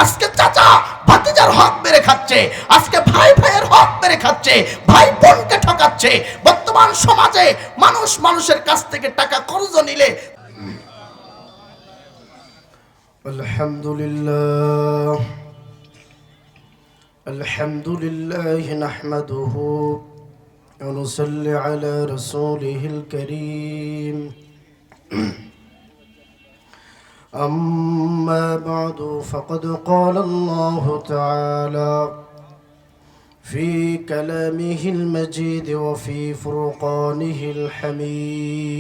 আজকে চাচা ভাতিজার হক মেরে খাচ্ছে, আজকে ভাই ভাইয়ের হক মেরে খাচ্ছে, ভাই বোনকে ঠকাচ্ছে। বর্তমান সমাজে মানুষ মানুষের কাছ থেকে টাকা কর্জ নিলে আলহামদুলিল্লাহ আলহামদুলিল্লাহ নাহমাদুহু ওয়া নুসাল্লি আলা রাসূলিহিল কারীম أما بعد فقد قال الله تعالى في كلامه المجيد وفي فرقانه الحميد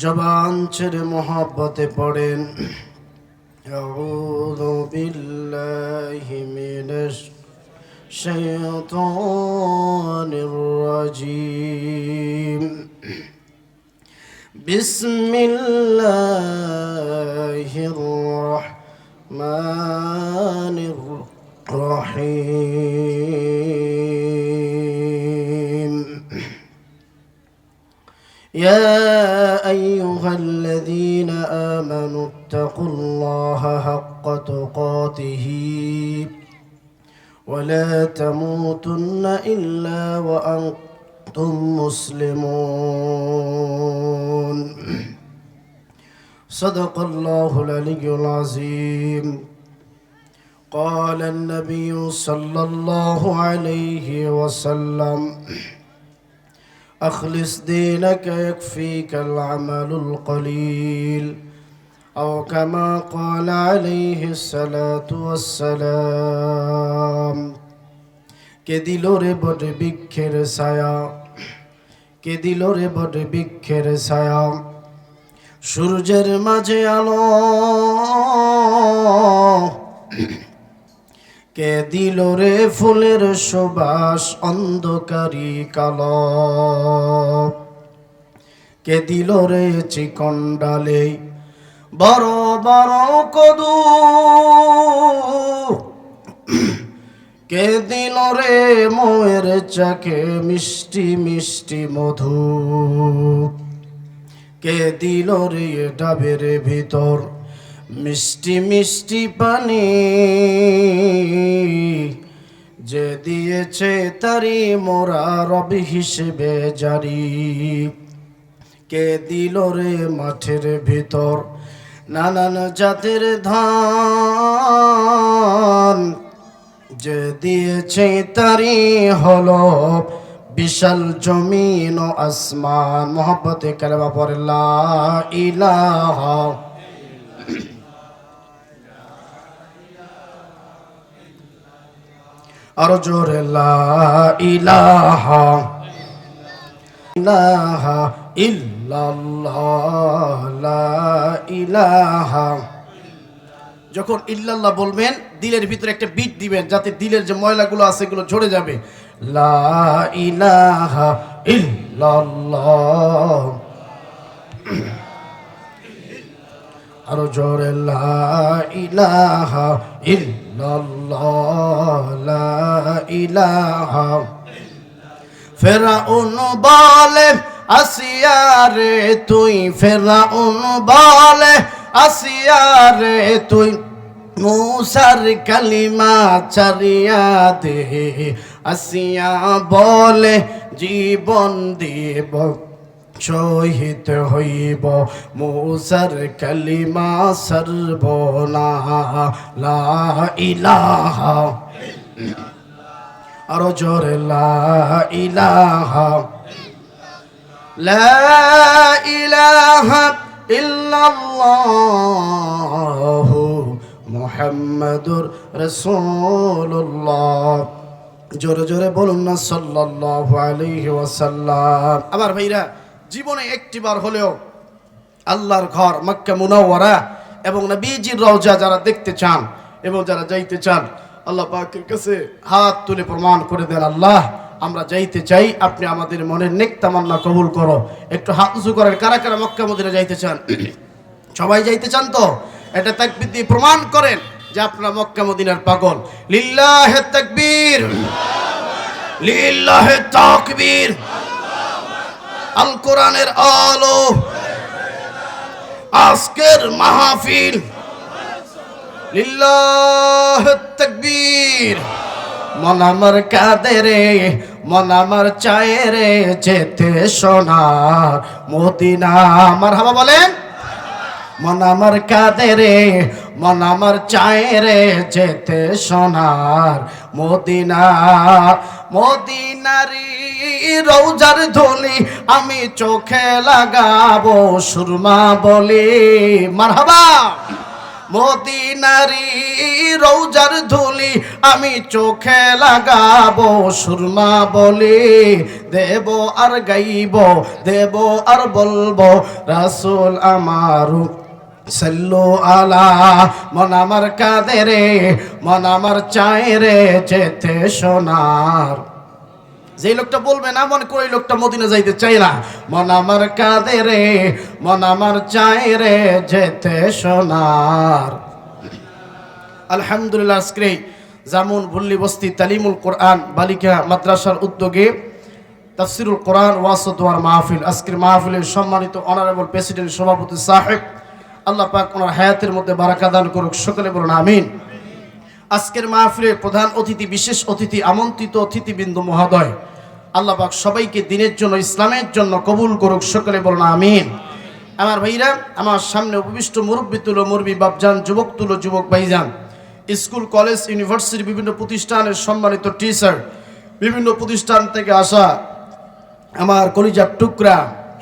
জবান ছেড়ে মোহাব্বতে পড়েন আউযু বিল্লাহি মিনাশ শাইতানির রাজীম বিসমিল্লাহির রহমানির রহিম يا أيها الذين آمنوا اتقوا الله حق تقاته ولا تموتن إلا وأنتم مسلمون صدق الله العلي العظيم قال النبي صلى الله عليه وسلم أخلص دينك يكفيك العمل القليل أو كما قال عليه الصلاة والسلام কে দিল রে বড় বৃক্ষের ছায়া, কে দিল রে বড় বৃক্ষের ছায়া, সূর্যের মাঝে আলো, কে দিল রে ফুলের সুবাস অন্ধকারী কালো, কে দিল রে চিকন ডালে বড় বড় কদু, কে দিল রে মোয়ের চাকে মিষ্টি মিষ্টি মধু, কে দিল রে ডাবের ভিতর মিষ্টি মিষ্টি পানি, যে দিয়েছে তারি মোরা রব হিসেবে জারি, কে দিল রে মাঠের ভিতর নানান জাতের ধান, যে দিয়েছে তারি হলো বিশাল জমিন ও আসমান। মোহাব্বতে কালেমা পড়ে লা ইলাহা, আরো জোরে লা ইলাহা ইলাহা ইল্লাল্লাহ লা ইলাহা। যখন ইল্লাল্লাহ বলবেন দিলের ভিতরে একটা বিট দিবেন, যাতে দিলের যে ময়লাগুলো আছে এগুলো ঝরে যাবে। লা ইলাহা ইল্লাল্লাহ, আরো জোরে লা ইলাহা ইল্লাল্লাহ লা ইলাহা। ফেরাউন বলে আসিয়া রে তুই, ফেরাউন বলে আসিয়া রে তুই, মুসার কালিমা ছাড়িয়া দে। আসিয়া বলে জীবন দিব শহীদ হইব, মুসার কালিমা সারব না। লা ইলাহা, আরো জোরে লা ইলাহা, লা ইলাহা ইল্লাল্লাহু মুহাম্মাদুর রাসূলুল্লাহ। জোরে জোরে বলুন না সাল্লাল্লাহু আলাইহি ওয়াসাল্লাম। আমার ভাইরা, জীবনে একটিবার হলেও আল্লাহর ঘর মক্কা মুনাওয়ারা এবং নবীজির রওজা যারা দেখতে চান এবং যারা যাইতে চান, আল্লাহ পাকের কাছে হাত তুলে প্রমাণ করে দেন, আল্লাহ আমরা যাইতে চাই, আপনি আমাদের মনের নেক তামান্না কবুল করো। একটু হাত উঁচু করেন, কারা কারা মক্কা মদিনা যাইতে চান? সবাই যাইতে চান তো? এটা তাকবীর দিয়ে প্রমাণ করেন যে আপনারা মক্কা মদিনার পাগল। লিল্লাহে তাকবীর, লিল্লাহে তাকবীর। আল কোরআনের আলো, আজকের মাহফিল লিল্লাহ তাকবীর। মন আমার কাঁদে রে, মন আমার চায় রে যেতে সোনার মদিনা। মারহাবা বলেন। মন আমার কাঁদে রে, মন আমার চায় রে যেতে সোনার মদিনা। মদিনারি রওজার ধুলি আমি চোখে লাগাবো সুরমা বলি। মারহাবা। মদিনারি রওজার ধুলি আমি চোখে লাগাবো সুরমা বলি। দেব আর গাইব, দেব আর বলবো রাসূল আমার সাল্লু আলা। মন আমার কাঁদে রে, মন আমার চায় রে যেতে সোনার। যে লোকটা বলবে না মনে করে লোকটা মদিনা যাইতে চায় না। মন আমার কাঁদে রে, মন আমার চায় রে যেতে সোনার। আলহামদুলিল্লাহ, আজকে জামুন ভুল্লি বস্তি তালিমুল কোরআন বালিকা মাদ্রাসার উদ্যোগে তাফসিরুল কোরআন ওয়াসত ওয়ার মাহফিল। আজকের মাহফিলের সম্মানিত অনারেবল প্রেসিডেন্ট সভাপতি সাহেব, আল্লাহ পাক ওনার হায়াতের মধ্যে বারাকা দান করুক, সকলে বলুন আমিন। আজকের মাহফিলের প্রধান অতিথি, বিশেষ অতিথি, আমন্ত্রিত অতিথিবৃন্দ মহোদয়, আল্লাহ পাক সবাইকে দিনের জন্য, ইসলামের জন্য কবুল করুক, সকলে বলুন আমিন। আমার ভাইরা, আমার সামনে উপবিষ্ট মুরব্বী তুলো মুরব্বী বাপজান, যুবক তুলো যুবক ভাইজান, স্কুল কলেজ ইউনিভার্সিটি বিভিন্ন প্রতিষ্ঠানের সম্মানিত টিচার, বিভিন্ন প্রতিষ্ঠান থেকে আসা আমার কলিজার টুকরা,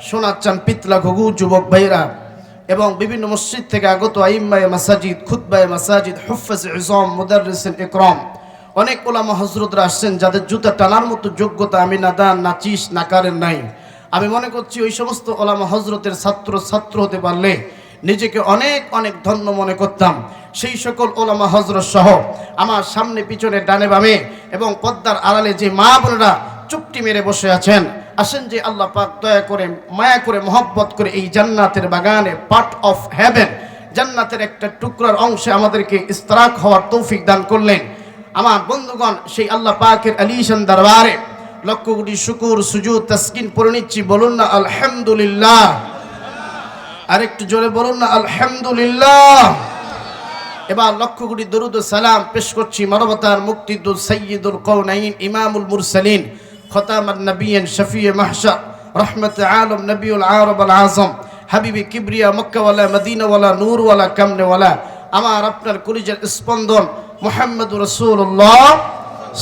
সোনার চান পিতলা ঘুঘু যুবক ভাইরা, এবং বিভিন্ন মসজিদ থেকে আগত আইম্মায়ে মাসাজিদ, খুতবায়ে মাসাজিদ, হুফাজে ইজম, মুদাররিসিন ইকরাম, অনেক ওলামা হযরতরা আসছেন যাদের জুতা টানার মতো যোগ্যতা আমি নাদান নাচিস নাকারের নাই। আমি মনে করছি ওই সমস্ত ওলামা হযরতের ছাত্র হতে পারলে নিজেকে অনেক অনেক ধন্য মনে করতাম। সেই সকল ওলামা হযরত সহ আমার সামনে পিছনে ডানে বামে এবং পর্দার আড়ালে যে মা বোনেরা চুপটি মেরে বসে আছেন, আসেন যে আল্লাহ পাক দয়া করে, মায়া করে, মহব্বত করে এই জান্নাতের বাগানে, পার্ট অফ হেভেন, জান্নাতের একটা টুকরার অংশে আমাদেরকে ইশতেরাক হওয়ার তৌফিক দান করলেন। আমার বন্ধুগণ, সেই আল্লাহ পাকের আলিশান দরবারে লক্ষ কোটি শুকুর সুজুদ তাসকিন পড়ে নিচ্ছি। বলুন না আলহামদুলিল্লাহ। আরেকটু জোরে বলুন না আলহামদুলিল্লাহ। এবার লক্ষ কোটি দরুদ ও সালাম পেশ করছি মানবতার মুক্তিদুল সাইয়্যিদুল কাউনাইন ইমামুল মুরসালিন খতামান নবিয়্যিন শফিয়ে মাহশার রহমত আলম নবিউল আরব আল আজম হাবিবে কিবরিয়া মক্কাওয়ালা মদিনাওয়ালা নূরওয়ালা কামনেওয়ালা আমার আপনার কলিজার স্পন্দন মুহাম্মদুর রাসূলুল্লাহ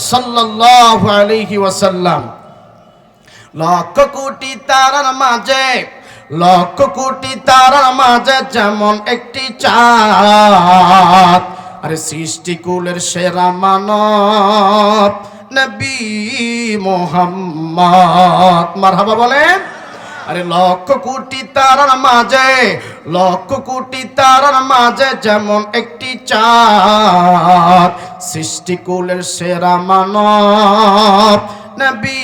সাল্লাল্লাহু আলাইহি ওয়াসাল্লাম। লক্ষ কোটি তারার মাঝে, লক্ষ কোটি তারার মাঝে যেমন একটি চাঁদ, আরে সৃষ্টিকুলের সেরা মানব নবী মুহাম্মদ। মারহাবা বলেন। আরে লক্ষ কোটি তারার মাঝে, লক্ষ কোটি তারার মাঝে যেমন একটি চাঁদ, সৃষ্টিকুলের সেরা মানব নবী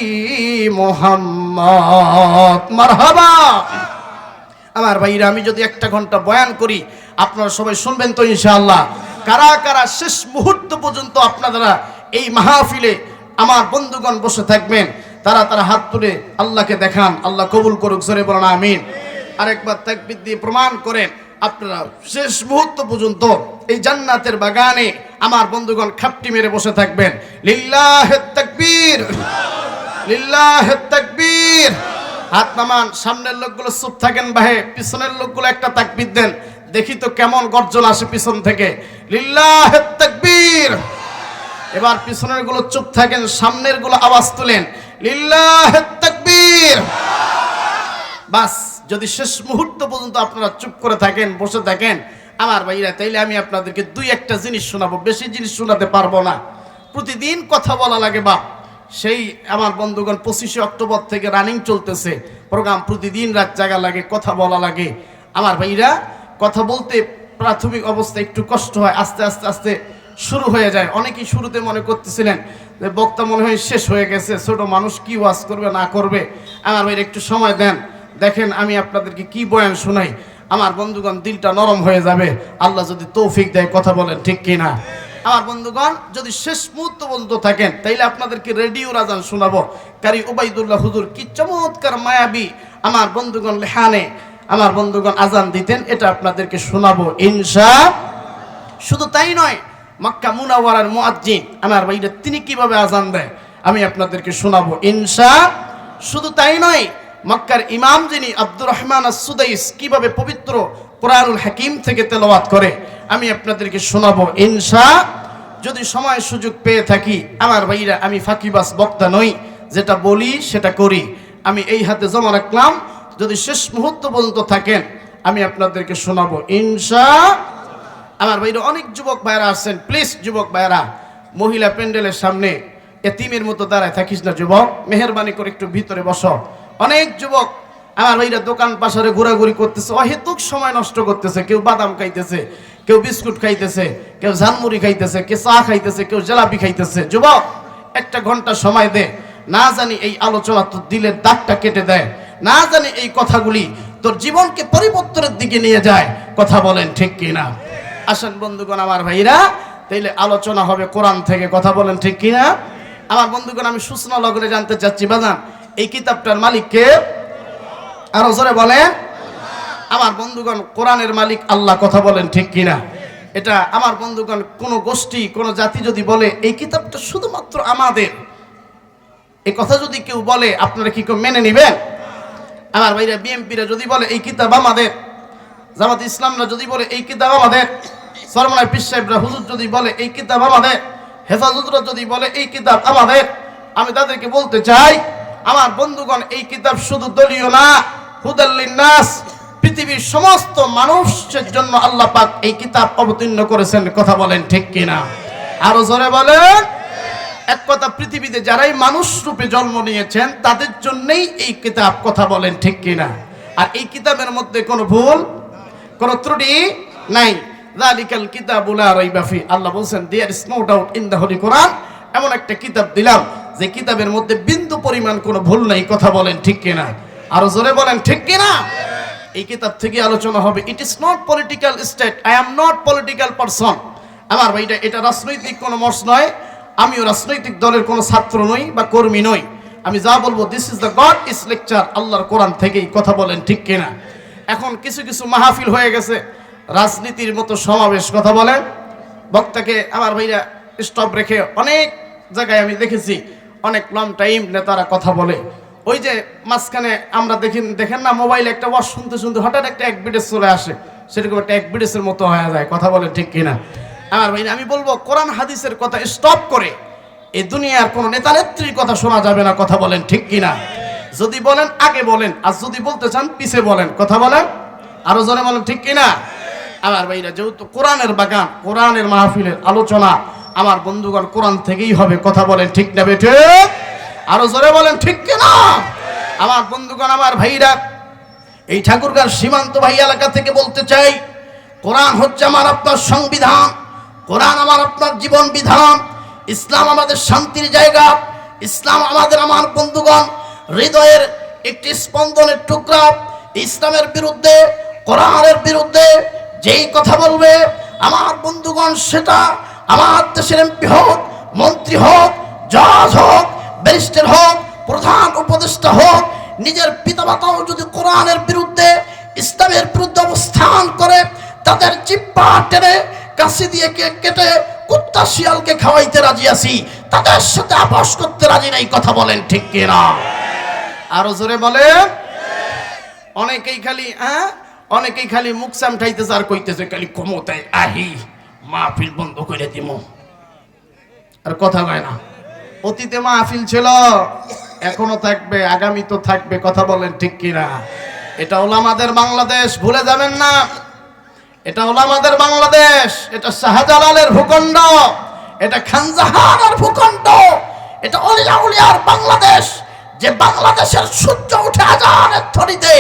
মুহাম্মদ। মারহাবা। আমার ভাইরা, আমি যদি একটা ঘন্টা বয়ান করি আপনারা সবাই শুনবেন তো ইনশাআল্লাহ? কারা কারা শেষ মুহূর্ত পর্যন্ত আপনারা এই মাহফিলে আমার বন্ধুগণ বসে থাকবেন, তারা তারা হাত তুলে আল্লাহকে দেখান, আল্লাহ কবুল করুক, জোরে বলেন আমিন। আরেকবার তাকবীর দিয়ে প্রমাণ করেন আপনারা শেষ মুহূর্ত পর্যন্ত এই জান্নাতের বাগানে আমার বন্ধুগণ খাপটি মেরে বসে থাকবেন। লিল্লাহে তাকবীর, লিল্লাহে তাকবীর। হাত নামান। সামনের লোকগুলো চুপ থাকেন ভাই, পিছনের লোকগুলো একটা তাকবীর দেন, দেখি তো কেমন গর্জন আসে পিছন থেকে। লিল্লাহে তাকবীর। এবার পিছনের গুলো চুপ থাকেন, সামনের গুলো আওয়াজ তুলেন, লিল্লাহে তাকবীর। বাস, যদি শেষ মুহূর্ত পর্যন্ত আপনারা চুপ করে থাকেন, বসে থাকেন আমার ভাইরা, তাইলে আমি আপনাদেরকে দুই একটা জিনিস শোনাবো, বেশি জিনিস শোনাতে পারবো না। প্রতিদিন কথা বলা লাগে বাপ। সেই আমার বন্ধুগণ 25শে অক্টোবর থেকে রানিং চলতেছে প্রোগ্রাম, প্রতিদিন রাত জাগা লাগে, কথা বলা লাগে। আমার ভাইরা, কথা বলতে প্রাথমিক অবস্থায় একটু কষ্ট হয়, আস্তে আস্তে আস্তে শুরু হয়ে যায়। অনেকেই শুরুতে মনে করতেছিলেন যে বক্তা মনে হয় শেষ হয়ে গেছে, ছোট মানুষ কি ওয়াজ করবে না করবে। আমার ভাইরা একটু সময় দেন, দেখেন আমি আপনাদেরকে কি বয়ান শোনাই। আমার বন্ধুগণ দিলটা নরম হয়ে যাবে, আল্লাহ যদি তৌফিক দেয়। কথা বলেন ঠিক কিনা? আমার বন্ধুগণ, যদি শেষ মুহূর্ত পর্যন্ত থাকেন তাইলে আপনাদেরকে রেডিও রাজান শোনাবো। কারি ওবাইদুল্লাহ হুজুর কি চমৎকার মায়াবী আমার বন্ধুগণ লেহানে আমার বন্ধুগণ আজান দিতেন, এটা আপনাদেরকে শোনাবো শুধু তাই নয়, মক্কা মুনাওয়ারার মুয়াজ্জিন আমার ভাইরা তিনি কিভাবে আজান দেয় আমি আপনাদেরকে শোনাবো শুধু তাই নয়, মক্কার ইমাম যিনি আব্দুর রহমান আস-সুদাইস কিভাবে পবিত্র কোরআনুল হাকিম থেকে তেলাওয়াত করে আমি আপনাদেরকে শোনাবো যদি সময় সুযোগ পেয়ে থাকি। আমার ভাইরা আমি ফাঁকিবাজ বক্তা নই, যেটা বলি সেটা করি। আমি এই হাতে জমা রাখলাম, যদি শেষ মুহূর্ত পর্যন্ত থাকেন আমি আপনাদেরকে শোনাবো আমার ভাইরা। অনেক যুবক ভাইরা আসছেন, প্লিজ যুবক ভাইরা মহিলা প্যান্ডেলের সামনে এতিমের মতো দাঁড়ায় থাকিস না যুবক, মেহেরবানি করে একটু ভিতরে বসো। অনেক যুবক আমার ভাইরা দোকান পাশারে ঘোরাঘুরি করতেছে, অহেতুক সময় নষ্ট করতেছে। কেউ বাদাম খাইতেছে, কেউ বিস্কুট খাইতেছে, কেউ ঝালমুড়ি খাইতেছে, কেউ চা খাইতেছে, কেউ জিলাপি খাইতেছে। যুবক একটা ঘন্টা সময় দে, না জানি এই আলোচনা তোর দিলের দাগটা কেটে দেয়, না জানি এই কথাগুলি তোর জীবনকে পরিবর্তনের দিকে নিয়ে যায়। কথা বলেন ঠিক কিনা? আসেন বন্ধুগণ আমার ভাইরা, তাইলে আলোচনা হবে কোরআন থেকে। কথা বলেন ঠিক কিনা? আমার বন্ধুগণ আমি সূচনা লগ্নে জানতে চাচ্ছি, বাজান এই কিতাবটার মালিক কে? আরো জোরে বলেন। আমার বন্ধুগণ কোরআনের মালিক আল্লাহ। কথা বলেন ঠিক কিনা? এটা আমার বন্ধুগণ কোন গোষ্ঠী কোন জাতি যদি বলে এই কিতাবটা শুধুমাত্র আমাদের, এই কথা যদি কেউ বলে আপনারা কি কেউ মেনে নেবেন? আমার ভাইরা বিএমপিরা যদি বলে এই কিতাব আমাদের, জামাত ইসলামরা যদি বলে এই কিতাব আমাদের, সরমনায় পীর সাহেবরা হুজুর যদি বলে এই কিতাব আমাদের, হেফাজতরা যদি বলে এই কিতাব আমাদের, আমি তাদেরকে বলতে চাই আমার বন্ধুগণ এই কিতাব শুধু দলীয় না, হুদাল লিন্নাস, পৃথিবীর সমস্ত মানুষের জন্য আল্লাহ পাক এই কিতাব অবতীর্ণ করেছেন। কথা বলেন ঠিক কিনা? আরো জোরে বলেন। এক কথা, পৃথিবীতে যারাই মানুষ রূপে জন্ম নিয়েছেন তাদের জন্যই এই কিতাব। কথা বলেন ঠিক কিনা? আর এই কিতাবের মধ্যে কোনো ভুল কোনো ত্রুটি নাই। যালিকাল কিতাবু লা রাইবা ফি, আল্লাহ বলেন there is no doubt in the holy Quran. এমন একটা কিতাব দিলাম যে কিতাবের মধ্যে বিন্দু পরিমাণ কোনো ভুল নাই। কথা বলেন ঠিক কিনা? আরো জোরে বলেন ঠিক কিনা? এই কিতাব থেকে আলোচনা হবে। It is not political state, I am not political person. আমার ভাইটা এটা রাজনৈতিক কোনো মর্স নয়, আমিও রাজনৈতিক দলের কোনো ছাত্র নই বা কর্মী নই। আমি যা বলবো this is the god is lecture, আল্লাহর কোরআন থেকেই। কথা বলেন ঠিক কিনা? এখন কিছু কিছু মাহফিল হয়ে গেছে রাজনীতির মতো সমাবেশ। কথা বলেন, বক্তাকে আমার ভাইরা স্টপ রেখে অনেক জায়গায় আমি দেখেছি অনেক লং টাইম নেতারা কথা বলে। ওই যে মাঝখানে আমরা দেখেন না মোবাইলে একটা ওয়াজ শুনতে শুনতে হঠাৎ একটা এক বিডেস চলে আসে, সেরকম একটা এক বিডেসের মতো হয়ে যায়। কথা বলেন ঠিক কিনা? আমার ভাই আমি বলবো কোরআন হাদিসের কথা স্টপ করে এই দুনিয়ার কোন নেতা নেত্রীর কথা শোনা যাবে না। কথা বলেন ঠিক কিনা? যদি বলেন আগে বলেন, আর যদি বলতে চান পিছে বলেন। কথা বলেন, আরো জোরে বলেন ঠিক কিনা? আমার ভাইরা যেহেতু কোরআনের বাগান, কোরআনের মাহফিলের আলোচনা আমার বন্ধুগণ কোরআন থেকেই হবে। কথা বলেন ঠিক না বেঠে? আরো জোরে বলেন ঠিক কিনা? আমার বন্ধুগণ আমার ভাইরা এই ঠাকুরগাঁও সীমান্ত ভাই এলাকা থেকে বলতে চাই, কোরআন হচ্ছে আমার আপনার সংবিধান, কোরআন আমার আপনার জীবন বিধান, ইসলাম আমাদের শান্তির জায়গা, ইসলাম আমাদের আমার বন্ধুগণ হৃদয়ের একটি স্পন্দনের টুকরা। ইসলামের বিরুদ্ধে কোরআনের বিরুদ্ধে যেই কথা বলবে আমার বন্ধুগণ সেটা আমার দেশের এমপি হোক, মন্ত্রী হোক, জজ হোক, ব্যারিস্টার হোক, প্রধান উপদেষ্টা হোক, নিজের পিতামাতাও যদি কোরআনের বিরুদ্ধে ইসলামের বিরুদ্ধে অবস্থান করে তাদের জিহ্বা টেনে কাশি দিয়ে কেটে কুত্তা শিয়ালকে খাওয়াইতে রাজি আছি, তাদের সাথে আপোষ করতে রাজি নাই। কথা বলেন ঠিক কিনা? আরো জোরে বলেন। অনেকেই খালি মুখ সামঠাইতেছে আর কইতেছে খালি ক্ষমতায় আহি মাহফিল বন্ধ করে দিব, আর কথা কয় না। অতীতে মাহফিল ছিল, এখনো থাকবে, আগামী তো থাকবে। কথা বলেন ঠিক কিনা? এটা হলো আমাদের বাংলাদেশ, ভুলে যাবেন না। এটা হলো আমাদের বাংলাদেশ, এটা শাহজালালের ভূখণ্ড, এটা খানজাহানের ভূখণ্ড, এটা অলিয়া উলিয়ার বাংলাদেশ। যে বাংলাদেশের সূর্য উঠে আজানের ধ্বনিতে,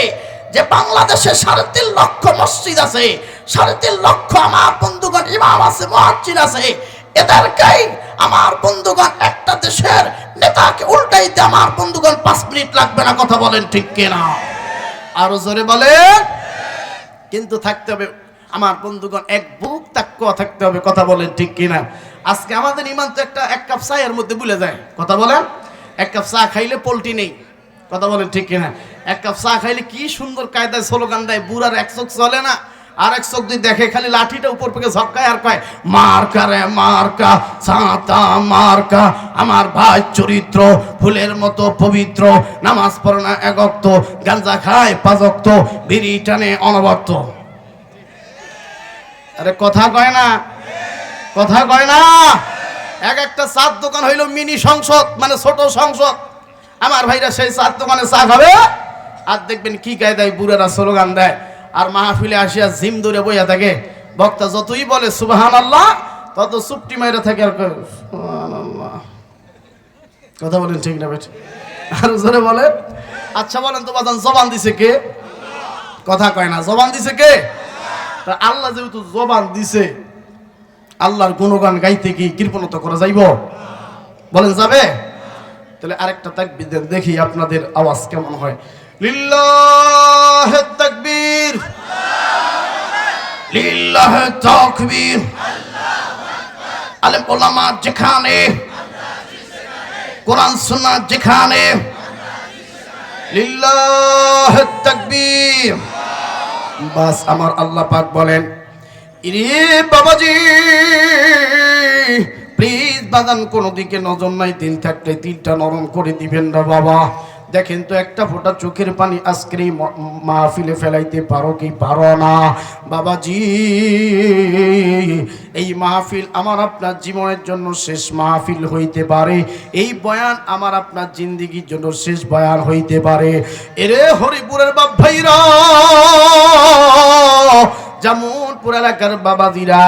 যে বাংলাদেশে 3.5 লক্ষ মসজিদ আছে, 3.5 লক্ষ আমার বন্ধুগণ ইমাম আছে, মুয়াজ্জিন আছে, এদেরকেই আমার বন্ধুগণ একটা দেশের নেতাকে উল্টাইতে আমার বন্ধুগণ 5 মিনিট লাগবে না। কথা বলেন ঠিক কিনা? আরো জোরে বলেন। কিন্তু থাকতে হবে আমার বন্ধুগণ এক বুক তাকওয়া থাকতে হবে। কথা বলেন ঠিক কিনা? আজকে আমাদের ইমান তো এক কাপ চায়ের মধ্যে ভুলে যায়। কথা বলেন, এক কাপ চা খাইলে পোল্টি নেই। কথা বলেন ঠিক কিনা? এক কাপ চা খাইলে কি সুন্দর কায়দায় স্লোগান দেয়, বুড়ার এক চোখ চলে না, আর এক চোখ দুই দেখে খালি লাঠিটা উপর থেকে ঝটকায় আর কয় মার্কা রে মার্কা, ছাতা মার্কা, আমার ভাই চরিত্র ফুলের মতো পবিত্র, নামাজ পড়ে না এক ওয়াক্ত, গাঞ্জা খায় 5 ওয়াক্ত, বিড়ি টানে অনবরত। আরে কথা কয় না, কথা কয় না। এক একটা চার দোকান হইল মিনি সংসদ, মানে ছোট সংসদ। আমার ভাইরা সেই চার দোকানে চা খাবে আর দেখবেন কি কায়দায় বুড়ারা স্লোগান দেয়, আর মাহফিলে আসিয়া জিম ধরে বইয়া থাকে। বক্তা যতই বলে সুবহানাল্লাহ তত চুপটি মাইরা থাকে আর কয় সুবহানাল্লাহ। কথা বলেন ঠিক না বেঠিক? আর জোরে বলেন। আচ্ছা বলেন তো বাজান, জবান দিছে কে? কথা কয় না, জবান দিছে কে? তা আল্লাহ যেহেতু জবান দিছে, আল্লাহর গুণগান গাইতে কি কৃপণতা করা যাইব? বলেন যাবে? তাহলে আরেকটা তাকবীর দেন, দেখি আপনাদের আওয়াজ কেমন হয়। লিল্লাহে তাকবীর, লিল্লাহে তাকবীর। আলেম ওলামা যেখানে, কোরআন সুন্নাহ যেখানে, লিল্লাহে তাকবীর। বাস আমার আল্লাহ পাক বলেন, ইরে বাবাজি প্লিজ বাদান কোনো দিকে নজর নাই, দিল থাকলে দিলটা নরম করে দিবেন না বাবা। দেখেন তো একটা ফোঁটা চোখের পানি আজকের এই মাহফিলে ফেলাইতে পারো কি পারো না? বাবাজি এই মাহফিল আমার আপনার জীবনের জন্য শেষ মাহফিল হইতে পারে, এই বয়ান আমার আপনার জিন্দেগির জন্য শেষ বয়ান হইতে পারে। এরে হরিপুরের বাপ ভাইরা, জামুনপুর এলাকার বাবাজিরা,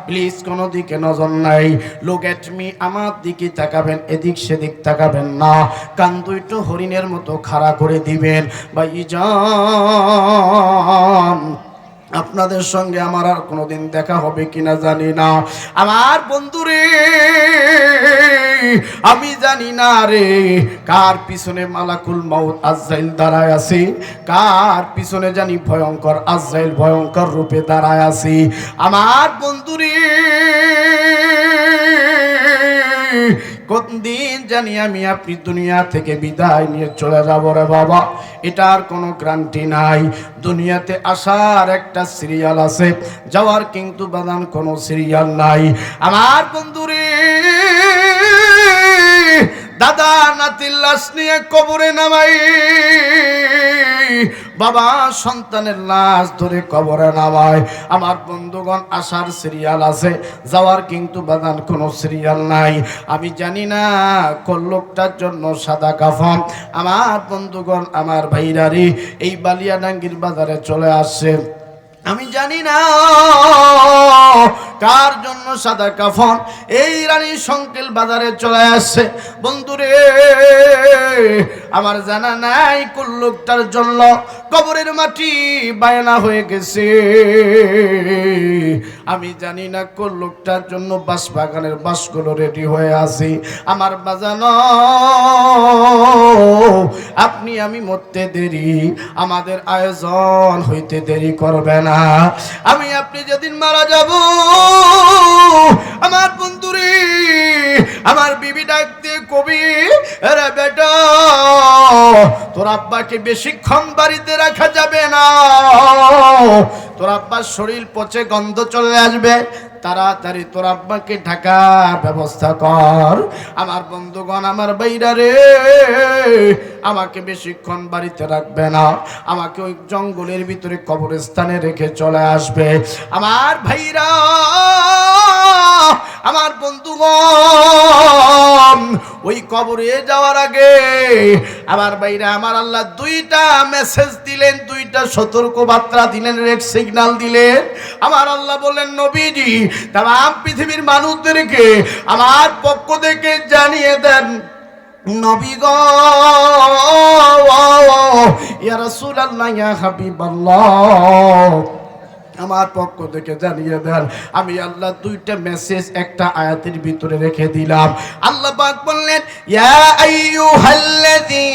প্লিজ কোনো দিকে নজর নাই, লুক এট মি, আমার দিকে তাকাবেন, এদিক সেদিক তাকাবেন না, কান দুইটো হরিণের মতো খাড়া করে দিবেন। ভাইজান আপনাদের সঙ্গে আমার আর কোনোদিন দেখা হবে কিনা জানি না। আমার বন্ধুরে আমি জানি না রে কার পিছনে মালাকুল মাউত আজরাইল দাঁড়ায় আছে, কার পিছনে জানি ভয়ঙ্কর আজরাইল ভয়ঙ্কর রূপে দাঁড়ায় আছে। আমার বন্ধুরে কোন দিন জানি আমি আপনি দুনিয়া থেকে বিদায় নিয়ে চলে যাব রে বাবা, এটার কোনো গ্যারান্টি নাই। দুনিয়াতে আসার একটা সিরিয়াল আছে, যাওয়ার কিন্তু বাদান কোনো সিরিয়াল নাই। আমার বন্ধুরে দাদা নাতির লাশ নিয়ে কবরে নামাই, বাবা সন্তানের লাশ ধরে কবরে নামায়। আমার বন্ধুগণ আসার সিরিয়াল আছে, যাওয়ার কিন্তু বাদান কোনো সিরিয়াল নাই। আমি জানি না কোন লোকটার জন্য সাদা কাফন আমার বন্ধুগণ আমার ভাইরারি এই বালিয়াডাঙ্গির বাজারে চলে আসছে। আমি জানি না কার জন্য সাদা কাফন এই রানী সংকেল বাজারে চলে আসছে। বন্ধুরে আমার জানা নাই কোন লোকটার জন্য কবরের মাটি বায়না হয়ে গেছে। আমি জানি না কোন লোকটার জন্য বাঁশবাগানের বাঁশগুলো রেডি হয়ে আছে। আমার বাজানো আপনি আমি মরতে দেরি, আমাদের আয়োজন হইতে দেরি করবে না। আমি আপনি যেদিন মারা যাব আমার বন্ধুরে আমার বিবি ডাক দিয়ে কবি, আরে বেটা তোর আব্বাকে বেশিক্ষণ বাড়িতে রাখা যাবে না, তোর আব্বার শরীর পচে গন্ধ চলে আসবে, তাড়াতাড়ি তোর আব্বাকে ঢাকার ব্যবস্থা কর। আমার বন্ধুগণ আমার বাইরা রে আমাকে বেশিক্ষণ বাড়িতে রাখবে না, আমাকে ওই জঙ্গলের ভিতরে কবরস্থানে রেখে চলে আসবে। আমার ভাইরা আমার বন্ধুগণ ওই কবরে যাওয়ার আগে আমার ভাইরা আমার আল্লাহ দুইটা মেসেজ দিলেন, দুইটা সতর্ক বার্তা দিলেন, রেড সিগন্যাল দিলেন। আমার আল্লাহ বললেন নবীজি তাম পৃথিবীর মানুষদেরকে আমার পক্ষ থেকে জানিয়ে দেন, নবী গো ইয়া রাসূলুল্লাহ ইয়া হাবিবাল্লাহ আমার পক্ষ থেকে জানিয়ে দেন আমি আল্লাহ দুইটা মেসেজ একটা আয়াতের ভিতরে রেখে দিলাম। আল্লাহ পাক বললেন ইয়া আইয়ুহাল্লাযীনা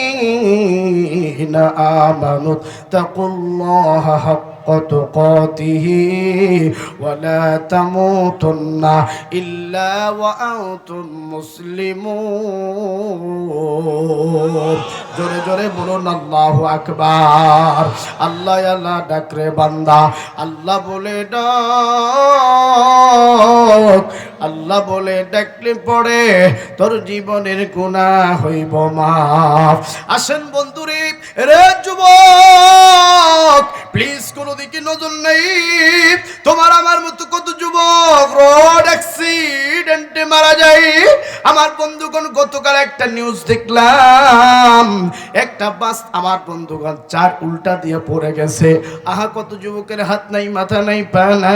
আমানু তাকুল্লাহা হাক্কা তুকাতিহি ওয়া লা তামুতুন্না ইল্লা ওয়া আনতুম মুসলিমুন। জোরে জোরে বলুন আল্লাহু আকবার। আল্লাহ আল্লাহ ডাকরে বান্দা, আল্লাহ বলে ডাক, আল্লাহ বলে ডাকলে পড়ে তোর জীবনের গুনাহ হইব মাফ। আসেন বন্ধুরে, রে যুবক, প্লিজ কোন দিকে নজর নেই। তোমার আমার মতো কত যুবক রোড অ্যাক্সিডেন্টে মারা যায়। আমার বন্ধুগণ, গতকাল একটা নিউজ দেখলাম, একটা বাস আমার বন্ধুগণ চার উল্টা দিয়ে পড়ে গেছে। আহা, কত যুবকের হাত নাই, মাথা নাই, পা নাই।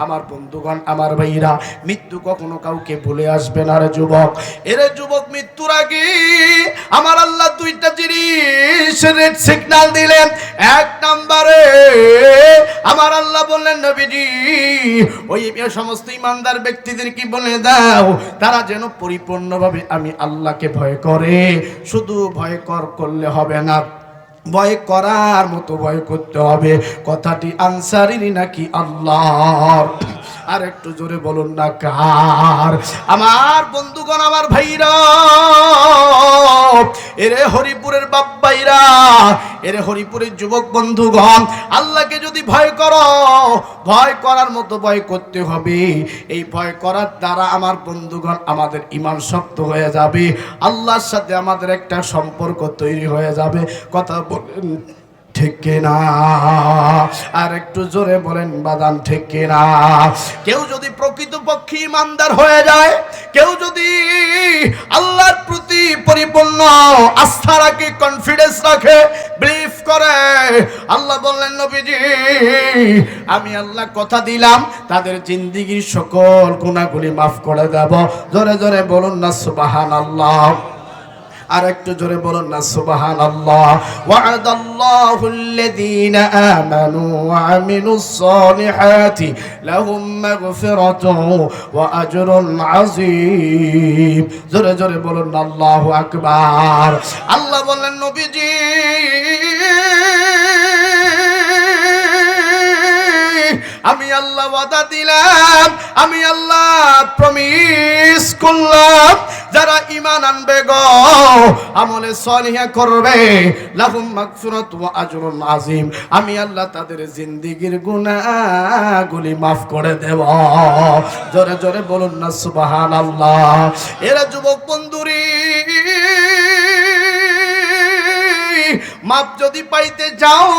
আমার বন্ধুগণ, আমার ভাইরা, মৃত্যু কখনো কাউকে ভুলে আসবে না রে যুবক। এরে যুবক, মৃত্যুর আগে আমার আল্লাহ দুইটা জিনিস রেড সিগন্যাল দিলেন। এক নম্বরে আমার আল্লাহ বললেন, নবীজি ওই সমস্ত ইমানদার ব্যক্তিদের কি বলে দাও, তারা যেন পরিপূর্ণভাবে আমি আল্লাহকে ভয় করে। শুধু ভয় করলে হবে না, ভয় করার মতো ভয় করতে হবে। কথাটি আনসারির নাকি আল্লাহর? আর একটু জোরে বলুন না কার? আমার বন্ধুগণ, আমার ভাইরা, এরে হরিপুরের বাপ ভাইরা, এরে হরিপুরের যুবক বন্ধুগণ, আল্লাহকে যদি ভয় করো, ভয় করার মতো ভয় করতে হবে। এই ভয় করার দ্বারা আমার বন্ধুগণ আমাদের ঈমান শক্ত হয়ে যাবে, আল্লাহর সাথে আমাদের একটা সম্পর্ক তৈরি হয়ে যাবে। কথা বলেন ঠিক কিনা? আর একটু জোরে বলেন বাদাম, ঠিক কিনা? কেউ যদি প্রকৃতপক্ষে ইমানদার হয়ে যায়, কেউ যদি আল্লাহর প্রতি পরিপূর্ণ আস্থা রাখে, কনফিডেন্স রাখে, বিলিভ করে, আল্লাহ বললেন, নবীজি আমি আল্লাহ কথা দিলাম তাদের জিন্দেগীর সকল গুনাহগুলি মাফ করে দেব। জোরে জোরে বলুন না সুবহানাল্লাহ। আর একটু জোরে বলুন না সুবহানাল্লাহ। ওয়া'দাল্লাহুল্লাযীনা আমানু ওয়া আমিলুস সালিহাতি লাহুম মাগফিরাতুন ওয়া আজরুন আযীম। জোরে জোরে বলুন না আল্লাহু আকবার। আল্লাহ বললেন, নবীজি আমি আল্লাহ ওয়াদা দিলাম, আমি আল্লাহ প্রমিস করলাম, যারা ঈমান আনবে গো, আমলে সালিহা করবে, লাহুম মাগফিরাতু ওয়া আজরুন আযীম, আমি আল্লাহ তাদের জিন্দেগীর গুনাহগুলি মাফ করে দেব। জোরে জোরে বলুন না সুবহানাল্লাহ। এরা যুবক বন্ধুরি, মাপ যদি পাইতে যাও,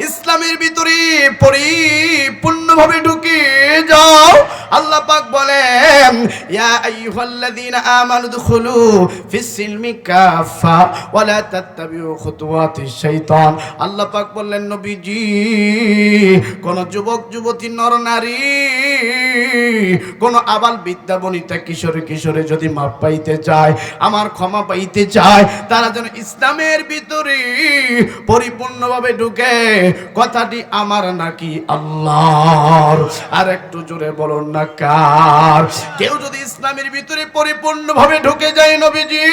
ইসলামের ভিতরে পরিপূর্ণভাবে ঢুকে যাও। আল্লাহ পাক বলেন, ইয়া আইয়ুহাল্লাযীনা আমানু দুখুলু ফিস-সিলমি কাফা ওয়া লা তাত্তাবিউ খুতুওয়াতিশ শাইতান। আল্লাহ পাক বললেন, নবীজি কোন যুবক যুবতী, নর নারী, কোন আবাল বৃদ্ধা বনিতা, কিশোর কিশোরী যদি মাপ পাইতে চায়, আমার ক্ষমা পাইতে চায়, তারা যেন ইসলামের ভিতরে পরিপূর্ণভাবে ঢুকে। কথাটি আমার নাকি আল্লাহর? আর একটু জোরে বলুন না কার? কেউ যদি ইসলামের ভিতরে পরিপূর্ণভাবে ঢুকে যায়, নবীজি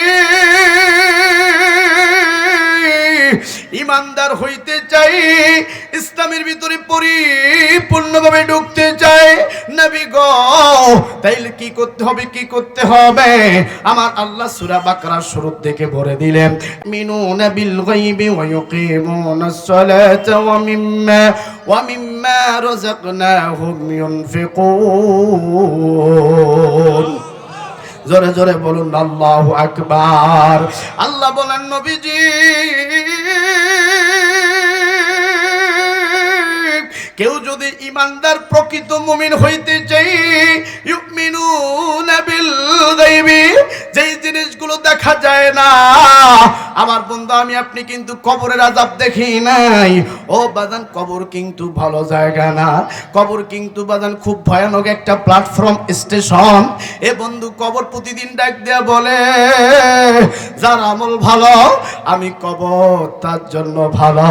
ইমানদার হইতে চাই, ইসলামের ভিতরে পরিপূর্ণভাবে ঢুকতে চাই, নবী গো, তাইলে কি করতে হবে? কি করতে হবে? আমার আল্লাহ সূরা বাকারার শুরুর দিকে বলে দিলেন, মিনুনা বিল গায়বি ওয়া ইউকিমুনাস সালাতা ওয়া মিম্মা রাযাকনাহুম ইউনফিকুন। জোরে জোরে বলুন আল্লাহু আকবার। আল্লাহ বলেন, নবীজি কেউ যদি ইমানদার প্রকৃত মুমিন হইতে চাই, ইউমিনুনা বিল গায়বি, যেই জিনিসগুলো দেখা যায় না। আমার বন্ধু, আমি আপনি কিন্তু কবরের আযাব দেখি নাই। ও বাজান, কবর কিন্তু ভালো জায়গা না। কবর কিন্তু বাজান খুব ভয়ানক একটা প্ল্যাটফর্ম, স্টেশন। এ বন্ধু, কবর প্রতিদিন ডাক দেয়া বলে, যার আমল ভালো আমি কবর তার জন্য ভালো,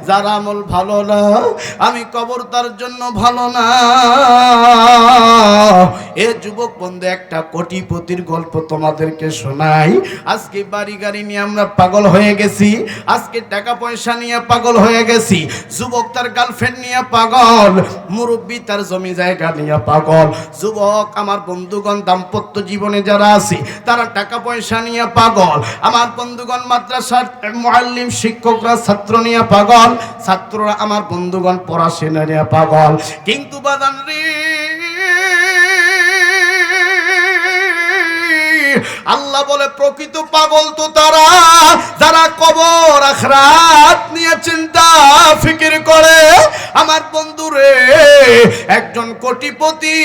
যার আমল ভালো না আমি কবর তার জন্য ভালো না। এ যুবক বন্ধু, একটা কোটিপতির গল্প তোমাদেরকে শোনাই। আজকে বাড়ি গাড়ি নিয়ে আমরা পাগল হয়ে গেছি, আজকে টাকা পয়সা নিয়ে পাগল হয়ে গেছি, যুবক তার গার্লফ্রেন্ড নিয়ে পাগল, মুরব্বী তার জমি জায়গা নিয়ে পাগল, যুবক আমার বন্ধুগণ দাম্পত্য জীবনে যারা আছে তারা টাকা পয়সা নিয়ে পাগল, আমার বন্ধুগণ মাদ্রাসার মুআল্লিম শিক্ষকরা ছাত্র নিয়ে পাগল, ছাত্ররা আমার বন্ধুগণ পড়াশোনা নিয়ে পাগল। কিন্তু বাদান রে, আল্লাহ বলে প্রকৃত পাগল তো তারা যারা কবর আখিরাত নিয়ে চিন্তা ফিকির করে। আমার বন্ধু রে, একজন কোটিপতি,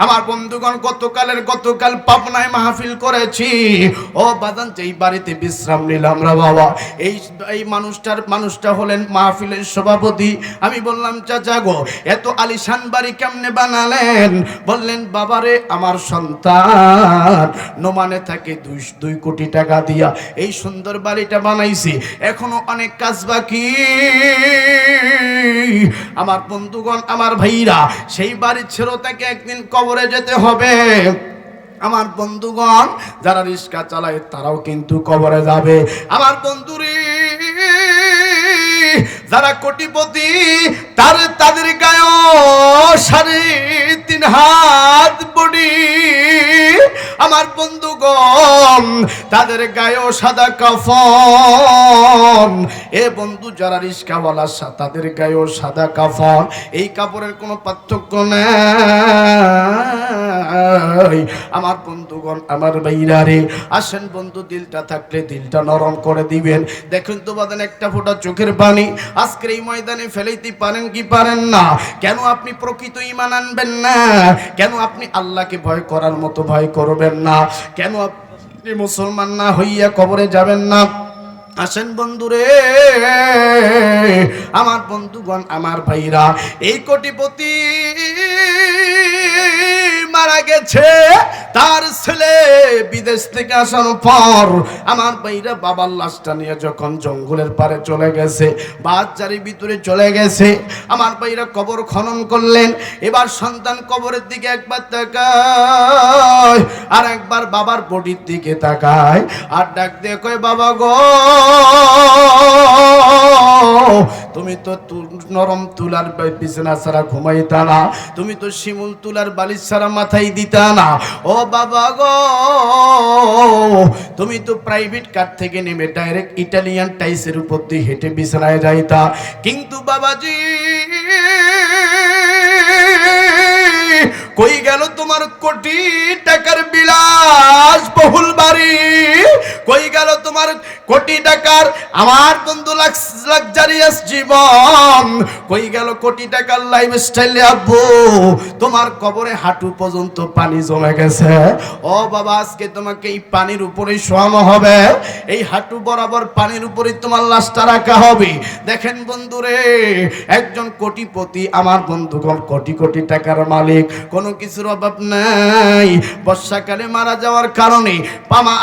আমার বন্ধুগণ গতকাল পাবনায় মাহফিল করেছি। ও বাদান, যেই বাড়িতে বিশ্রাম নিলাম রে বাবা, এই মানুষটা হলেন মাহফিলের সভাপতি। আমি বললাম, চাচা গো, এত আলিশান বাড়ি কেমনে বানালেন? বললেন, বাবারে, আমার সন্তান নোমানে থাকে 2 কোটি টাকা দিয়া এই সুন্দর বাড়িটা বানাইছি, এখনো অনেক কাজ বাকি। আমার বন্ধুগণ, আমার ভাইরা, সেই বাড়ি ছেড়ে তাকে একদিন কবরে যেতে হবে। আমার বন্ধুগণ যারা রিক্সা চালায় তারাও কিন্তু কবরে যাবে। আমার বন্ধুরে, যারা কোটিপতি তাদের গায়ে 3.5 হাত বডি, আমার বন্ধুগণ তাদের গায়ে সাদা কাফন। এ বন্ধু, যারা রিক্সাওয়ালা তাদের গায়ে সাদা কাফন, এই কাপড়ের কোনো পার্থক্য নেই। আমার বন্ধুগণ, আমার ভাইরা রে, আসেন বন্ধু, দিলটা থাকলে দিলটা নরম করে দিবেন। দেখুন তো বাদান, একটা ফোঁটা চোখের পানি আজকের এই ময়দানে ফেলাইতে পারেন কি পারেন না? কেন আপনি প্রকৃত ঈমান আনবেন না? কেন আপনি আল্লাহকে ভয় করার মতো ভয় করবেন না? কেন আপনি মুসলমান না হইয়া কবরে যাবেন না? আসেন বন্ধুরে, আমার বন্ধুগণ, আমার ভাইরা, এই কোটিপতি মারা গেছে, তার ছেলে বিদেশ থেকে আসার পর আমার ভাইরা বাবার লাশটা নিয়ে যখন জঙ্গলের পারে চলে গেছে, বাজারের ভিতরে চলে গেছে, আমার ভাইরা কবর খনন করলেন। এবার সন্তান কবরের দিকে একবার তাকায়, আর একবার বাবার বডির দিকে তাকায়, আর ডাক দিয়ে কয়, বাবা গো, তুমি তো নরম তুলার বিছানা ছাড়া ঘুমাইতা না, তুমি তো শিমুল তুলার বালিশ ছাড়া মাথায় দিতা না। ও বাবা গো, তুমি তো প্রাইভেট কার থেকে নেমে ডাইরেক্ট ইটালিয়ান টাইসের উপর দিয়ে হেঁটে বিছানায় যাইতা। কিন্তু বাবাজি, কই গেল তোমার কোটি টাকার বিলাস বহুল বাড়ি? কই গেল তোমার কোটি টাকার, আমার বন্ধু, লাক্সারিয়াস জীবন? কই গেল কোটি টাকার লাইফস্টাইলে? আব্বু, তোমার কবরে হাঁটু পর্যন্ত পানি জমে গেছে। ও বাবা, আজকে তোমাকে এই পানির উপরে শোয়ানো হবে, এই হাঁটু বরাবর পানির উপরে তোমার লাশটা রাখা হবে। দেখেন বন্ধুরে, একজন কোটিপতি, আমার বন্ধুগণ কোটি কোটি টাকার মালিক, কোনো কিছুর অভাব নাই। বর্ষাকালে মারা যাওয়ার কারণে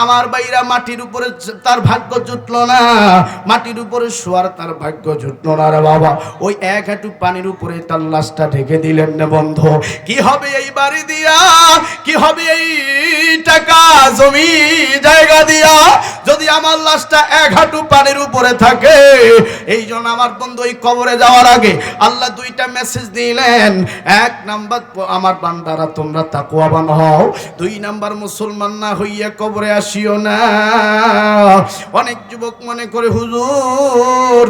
আমার ভাইরা মাটির উপরে তার ভাগ্য জুটলো না, মাটির উপরে শোয়ার তার ভাগ্য জুটলো না রে বাবা। ওই 1 হাঁটু পানির উপরে তার লাশটা ঢেকে দিলেন না বন্ধু। কি হবে এই বাড়ি দিয়া? কি হবে এই টাকা জমি জায়গা দিয়া যদি আমার লাশটা 1 হাঁটু পানির উপরে থাকে? এই জন্য আমার বন্ধু, এই কবরে যাওয়ার আগে আল্লাহ 2টা মেসেজ দিলেন। 1 নাম্বার, আমার বান্দারা তোমরা তাকওয়াবান হও। 2 নাম্বার, মুসলমান না হইয়া কবরে আসিও না। অনেক যুবক মনে করে, হুজুর,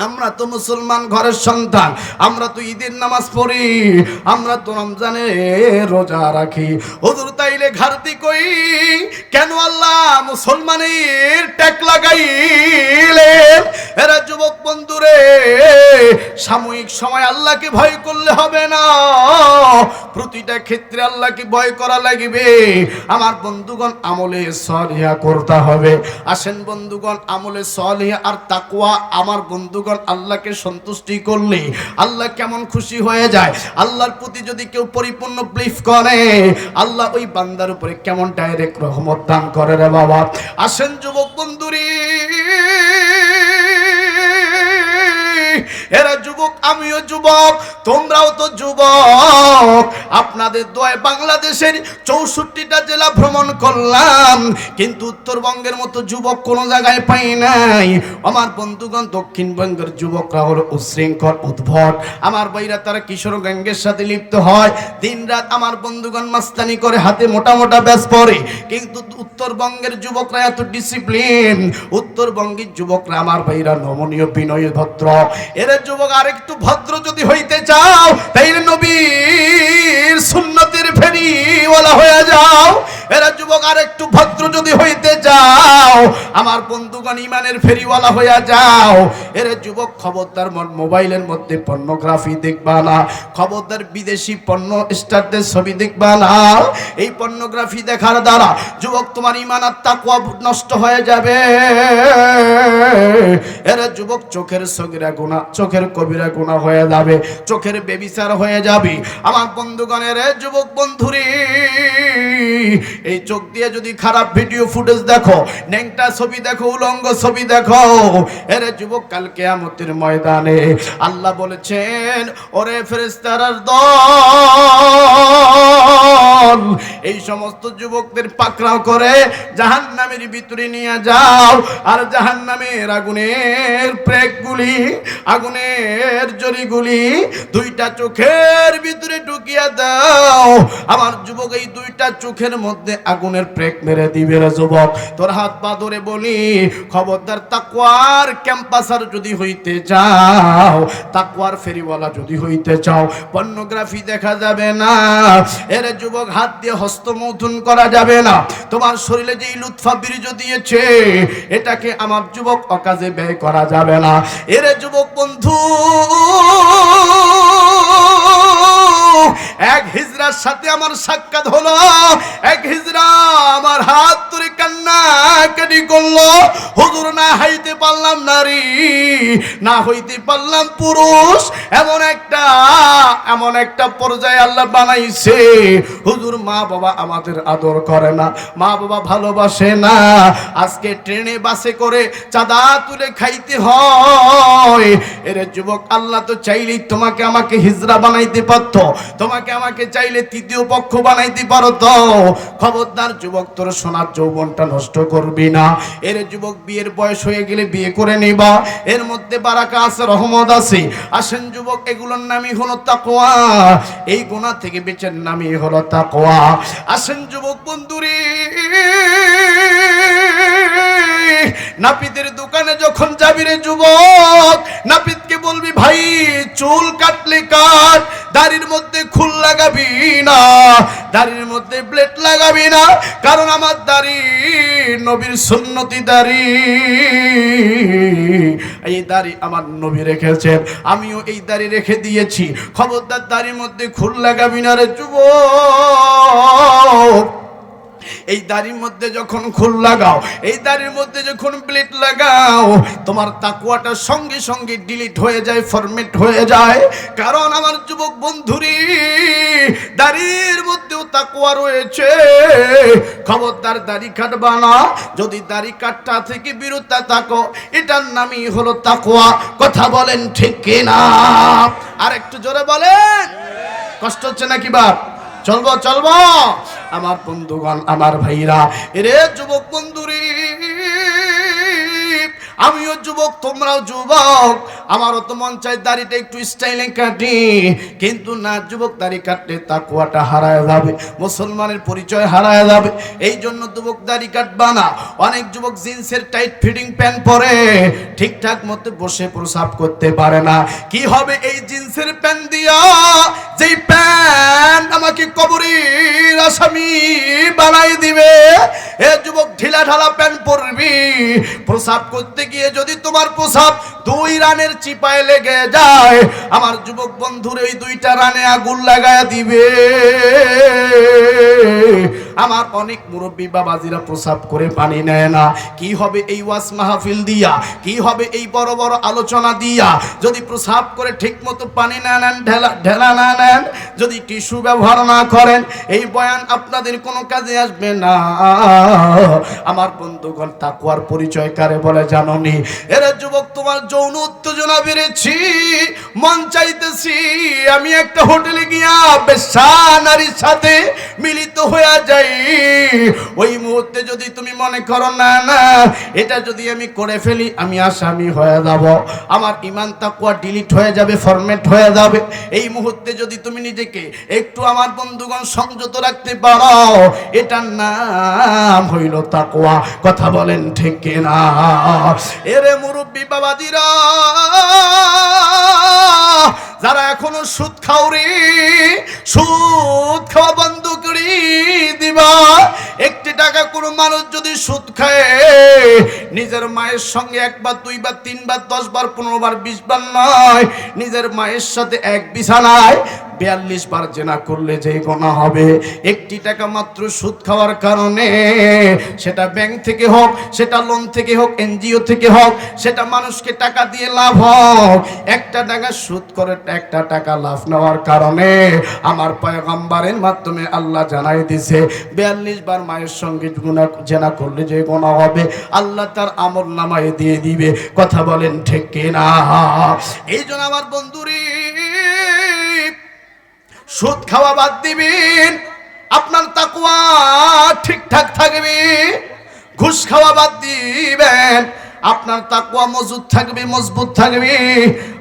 আমরা তো মুসলমান ঘরের সন্তান, আমরা তো ঈদের নামাজ পড়ি, আমরা তো রমজানে রোজা রাখি, হুজুর তাইলে ঘাটতি কই? কেন আল্লাহ মুসলমানের ট্যাগ লাগাইলেন? এরা যুবক বন্ধুরে, সাময়িক সময় আল্লাহকে ভয় করলে হবে না, প্রতিটা ক্ষেত্রে আল্লাহকে ভয় করা লাগবে। আমার বন্ধুগণ, আমলে সলিহা করতে হবে। আসেন বন্ধুগণ, আমলে সলিহা আর তাকওয়া, আমার বন্ধু আল্লাহকে সন্তুষ্টি করলে আল্লাহ কেমন খুশি হয়ে যায়। আল্লাহর প্রতি যদি কেউ পরিপূর্ণ বিলিভ করে, আল্লাহ ওই বান্দার উপরে কেমন ডাইরেক্ট রহমত দান করে রে বাবা। আসেন যুবক বন্ধুরি, এরা যুবক, আমিও যুবক, তোমরাও তো যুবক। আপনাদের দোয়ায় বাংলাদেশের 64টা জেলা ভ্রমণ করলাম, কিন্তু উত্তরবঙ্গের মতো যুবক কোনো জায়গায় পাই নাই। আমার বন্ধুগণ, দক্ষিণবঙ্গের যুবকরা হলো উশৃঙ্খল, উদ্ভট। আমার ভাইরা তারা কিশোর গ্যাংয়ের সাথে লিপ্ত হয়, দিনরাত আমার বন্ধুগণ মাস্তানি করে, হাতে মোটা মোটা ব্যাস পরে। কিন্তু উত্তরবঙ্গের যুবকরা এত ডিসিপ্লিন, উত্তরবঙ্গের যুবকরা আমার ভাইরা নমনীয়, বিনয়, ভদ্র। এরা যুবক আরেকটু ভদ্র যদি হইতে চাও, তাইলে নবীর সুন্নতের ফেরিওয়ালা হয়ে যাও। এরা যুবক আরেকটু ভদ্র যদি হইতে চাও, আমার বন্ধুগণ ইমানের ফেরিওয়ালা হয়ে যাও। এরা যুবক খবরদার মোবাইলের মধ্যে পর্নোগ্রাফি দেখবা না, খবরদার বিদেশি পর্ন স্টারদের ছবি দেখবা না। এই পর্নোগ্রাফি দেখার দ্বারা যুবক তোমার ইমান আর তাকওয়া নষ্ট হয়ে যাবে। এরা যুবক চোখের সগীরা গুনাহ, চোখের কবিরা গুনাহ হয়ে যাবে, চোখের বেবিচার হয়ে যাবে। আমার বন্ধুগণের যুবক বন্ধুরে, এই চোখ দিয়ে যদি খারাপ ভিডিও ফুটেজ দেখো, ন্যাংটা ছবি দেখো, উলঙ্গ ছবি দেখো, এরে যুবক কাল কিয়ামতের ময়দানে আল্লাহ বলেছেন, ওরে ফেরেশতার দল, এই সমস্ত যুবকদের পাকড়াও করে জাহান্নামের ভিতরে নিয়ে যাও। আর জাহান্নামের আগুনের প্রেকগুলি, আগুনের জরিগুলি দুইটা চোখের ভিতরে ঢুকিয়ে দাও। আমার যুবক, এই দুইটা চোখের মধ্যে আগুনের প্রেক মেরে দিবে রে যুবক। তোর হাত পা ধরে বলি, খবরদার তাকওয়ার ক্যাম্পাসার যদি হইতে চাও, তাকওয়ার ফেরিওয়ালা যদি হইতে চাও, পর্নোগ্রাফি দেখা যাবে না। এর যুবক হাত দিয়ে হস্তমৈথুন করা যাবে না। তোমার শরীরে যেই লুৎফা বীর্য দিয়েছে, এটাকে আমার যুবক অকাজে ব্যয় করা যাবে না। এর যুবক বন্ধু, এক হিজড়ার সাথে আমার সাক্ষাৎ হলো। এক হিজড়া আমার হাত ধরে কান্নাকাটি করলো, হুজুর না হইতে পারলাম নারী, না হইতে পারলাম পুরুষ, এমন একটা পর্যায়ে আল্লাহ বানাইছে। হুজুর, মা বাবা আমাদের আদর করে না, মা বাবা ভালোবাসে না, আজকে ট্রেনে বাসে করে চাঁদা তুলে খাইতে হয়। এর যুবক, আল্লাহ তো চাইলেই তোমাকে আমাকে হিজড়া বানাইতে পারতো, তোমাকে আমাকে চাইলে তৃতীয় পক্ষ বানাইতে পারতো। খবরদার যুবক, তোর সোনার যৌবনটা নষ্ট করবি না। এর যুবক, বিয়ের বয়স হয়ে গেলে বিয়ে করে নিবা, এর মধ্যে বারাকা আছে, রহমত আছে। আসেন যুবক, এগুলোর নামই হলো তাকওয়া, এই গুনাহ থেকে বেঁচের নামই হলো তাকওয়া। আসেন যুবক বন্ধুরে, নাপিতের দোকানে যখন যাবি রে যুবক, নাপিতকে বলবি, ভাই চুল কাটলে কাট, দাড়ির মধ্যে খুল লাগাবি না, দাড়ির মধ্যে ব্লেড লাগাবি না, কারণ আমার দাড়ি নবীর সুন্নতি দাড়ি। এই দাড়ি আমার নবী রেখেছেন, আমিও এই দাড়ি রেখে দিয়েছি। খবরদার দাড়ির মধ্যে খুল লাগাবি না রে যুবক। এই দাড়ির মধ্যে যখন খুল লাগাও, এই দাড়ির মধ্যে যখন ব্লেড লাগাও, তোমার তাকওয়াটা সঙ্গে সঙ্গে ডিলিট হয়ে যায়, ফরম্যাট হয়ে যায়। কারণ আমার যুবক বন্ধুরি, দাড়ির মধ্যেও তাকওয়া রয়েছে। খবরদার দাড়ি কাটবা না। যদি দাড়ি কাটটা থেকে বিরত থাকো, এটার নামই হলো তাকওয়া। কথা বলেন ঠিক কিনা? আর একটু জোরে বলেন। কষ্ট হচ্ছে নাকি বাপ? চলবো চলবো আমার বন্ধুগণ, আমার ভাইরা, এরে যুবক বন্ধুরে, আমিও যুবক, তোমরাও যুবক। আমারও তো মন চাই দাড়িটা একটু স্টাইলে কাটি, কিন্তু না যুবক, দাড়ি কাটলে তাকওয়াটা হারায় যাবে, মুসলমানের পরিচয় হারায় যাবে। এই জন্য যুবক দাড়ি কাটবা না। অনেক যুবক জিন্সের টাইট ফিটিং প্যান্ট পরে ঠিকঠাক মতো বসে প্রসাব করতে পারে না। কি হবে এই জিন্সের প্যান্ট দিয়া? যেই প্যান্ট আমাকে কবরের আসামি বানাই দিবে। এ যুবক, ঢিলা ঢালা প্যান্ট পরবি, প্রসাব করতে গিয়ে যদি তোমার প্রসাব 2 রানের চিপায় লেগে যায়, আমার যুবক বন্ধুর এই 2টা রানে আগুন লাগায় দিবে। আমার অনেক মুরব্বী বাবাজিরা প্রসাব করে পানি নেয় না। কি হবে এই ওয়াজ মাহফিল দিয়া, কি হবে এই বড় বড় আলোচনা দিয়া যদি প্রসাব করে ঠিক মতো পানি না নেন, ঢেলা না নেন, যদি টিস্যু ব্যবহার না করেন, এই বয়ান আপনাদের কোনো কাজে আসবে না। আমার বন্ধুগণ, তাকওয়ার পরিচয় কারে বলে জানোনি? এরা যুবক, তোমার যৌন উত্তেজনা বেড়েছি, মন চাইতেছি আমি একটা হোটেলে গিয়া বেশ্যা নারীর সাথে মিলিত হয়ে যাই। ওই মুহূর্তে যদি তুমি মনে করো না না, এটা যদি আমি করে ফেলি আমি আসামি হয়ে যাব, আমার ঈমান তাকওয়া ডিলিট হয়ে যাবে, ফরম্যাট হয়ে যাবে। এই মুহূর্তে যদি তুমি নিজেকে একটু আমার বন্ধুগণ সংযত রাখতে পারো, এটার নাম হইল তাকওয়া। কথা বলেন ঠিক কিনা? এরে মুরব্বী বাবাজিরা, যারা এখনো সুদ খাও রে, সুদ খাওয়া বন্ধ করে দিবা। একটি টাকা কোনো মানুষ যদি সুদ খায়, নিজের মায়ের সঙ্গে একবার, দুইবার, তিনবার, 10 বার, 15 বার, 20 বার নয়, নিজের মায়ের সাথে এক বিছানায় 42 বার জেনা করলে যে গুনাহ হবে, একটি টাকা মাত্র সুদ খাওয়ার কারণে, সেটা ব্যাংক থেকে হোক, সেটা লোন থেকে হোক, এনজিও থেকে হোক, সেটা মানুষকে টাকা দিয়ে লাভ হোক, একটা টাকা সুদ করে একটা টাকা লাভ নেওয়ার কারণে আমার পয়গম্বরের মাধ্যমে আল্লাহ জানাই দিয়েছে 42 বার মায়ের সঙ্গে জেনা করলে যে গুনাহ হবে আল্লাহ তার আমল নামায় দিয়ে দিবে। কথা বলেন ঠিক কিনা? এই জন্য আমার বন্ধুরে, সুদ খাওয়া বাদ দিবেন, আপনার তাকওয়া ঠিকঠাক থাকবে। ঘুষ খাওয়া বাদ দিবেন, আপনার তাকওয়া মজবুত থাকবে, মজবুত থাকবে।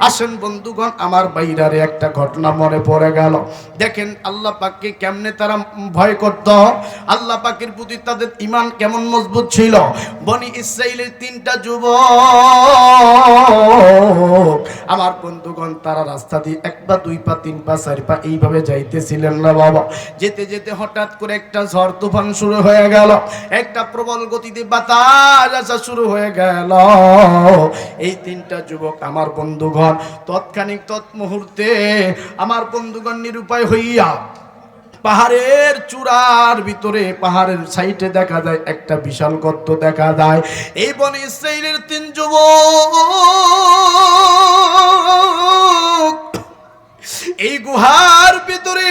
আসেন বন্ধুগণ, আমার বাইরারে একটা ঘটনা মনে পড়ে গেল। দেখেন আল্লাহ পাককে কেমনে তারা ভয় করত, আল্লাহ পাকের প্রতি তাদের ঈমান কেমন মজবুত ছিল। বনি ইসরাইলের 3টা যুবক, আমার বন্ধুগণ, তারা রাস্তা দিয়ে 1 পা, 2 পা, 3 পা, 4 পা এইভাবে যাইতেছিলেন না বাবা। যেতে যেতে হঠাৎ করে একটা ঝড় তুফান শুরু হয়ে গেল, একটা প্রবল গতিতে বাতাস আসা শুরু হয়ে গেল। এই 3টা যুবক আমার বন্ধুগণ তৎক্ষণিক তৎমুহূর্তে আমার বন্ধুগণ নিরুপায় হইয়া পাহাড়ের চূড়ার ভিতরে, পাহাড়ের সাইডে দেখা যায় একটা বিশাল গর্ত দেখা যায়। এই বনি ইসরাইলের 3 যুবক এই গুহার ভিতরে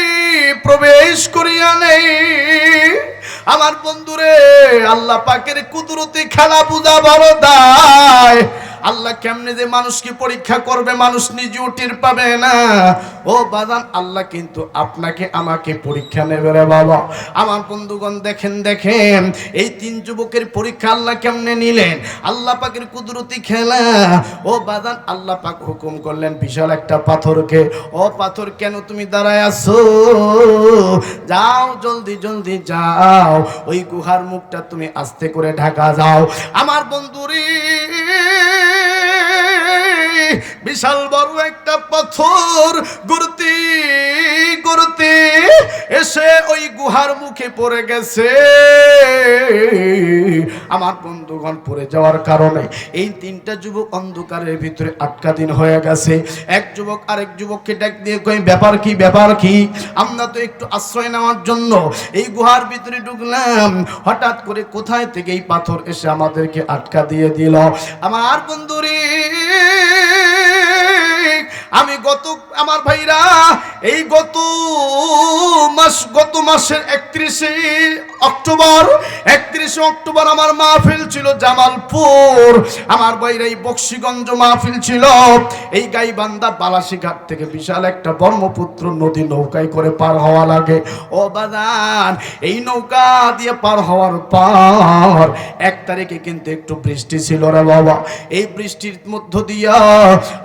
প্রবেশ করিয়া নেই। আমার বন্ধুরে, আল্লাহ পাকের কুদরতি খেলা বুঝা বড় দায়। আল্লাহ কেমনে যে মানুষকে পরীক্ষা করবে, মানুষ নিজেও টের পাবে না। ও বাজান, আল্লাহ কিন্তু আপনাকে আমাকে পরীক্ষা নেবে রে বাবা। আমার বন্ধুগণ দেখেন, দেখেন এই 3 যুবকের পরীক্ষা আল্লাহ কেমনে নিলেন, আল্লাহ পাকের কুদরতি খেলা। ও বাজান, আল্লাহ পাক হুকুম করলেন বিশাল একটা পাথরকে, ও পাথর কেন তুমি দাঁড়ায় আছো, যাও জলদি জলদি যাও, ওই গুহার মুখটা তুমি আস্তে করে ঢাকা যাও। আমার বন্ধুরে, বিশাল বড় একটা পাথর গড়তে গড়তে এসে ওই গুহার মুখে পড়ে গেছে। আমার বন্ধুগণ, পড়ে যাওয়ার কারণে এই 3টা যুবক অন্ধকারের ভিতরে আটকা দিন হয়ে গেছে। এক যুবক আরেক যুবককে ডাক দিয়ে কই, ব্যাপার কি, ব্যাপার কি? আমরা তো একটু আশ্রয় নেওয়ার জন্য এই গুহার ভিতরে ঢুকলাম, হঠাৎ করে কোথায় থেকে এই পাথর এসে আমাদেরকে আটকা দিয়ে দিল। আমার বন্ধুরে, আমি আমার ভাইরা, এই গত মাসের 31 অক্টোবর আমার মাহফিল ছিল জামালপুর। আমার ভাইরা, এই বক্সিগঞ্জ মাহফিল ছিল। এই গাইবান্ধা বালাসীঘাট থেকে বিশাল একটা ব্রহ্মপুত্র নদী নৌকায় করে পার হওয়া লাগে। ও বাজান, এই নৌকা দিয়ে পার হওয়ার পর 1 তারিখে কিন্তু একটু বৃষ্টি ছিল রে বাবা। এই বৃষ্টির মধ্য দিয়া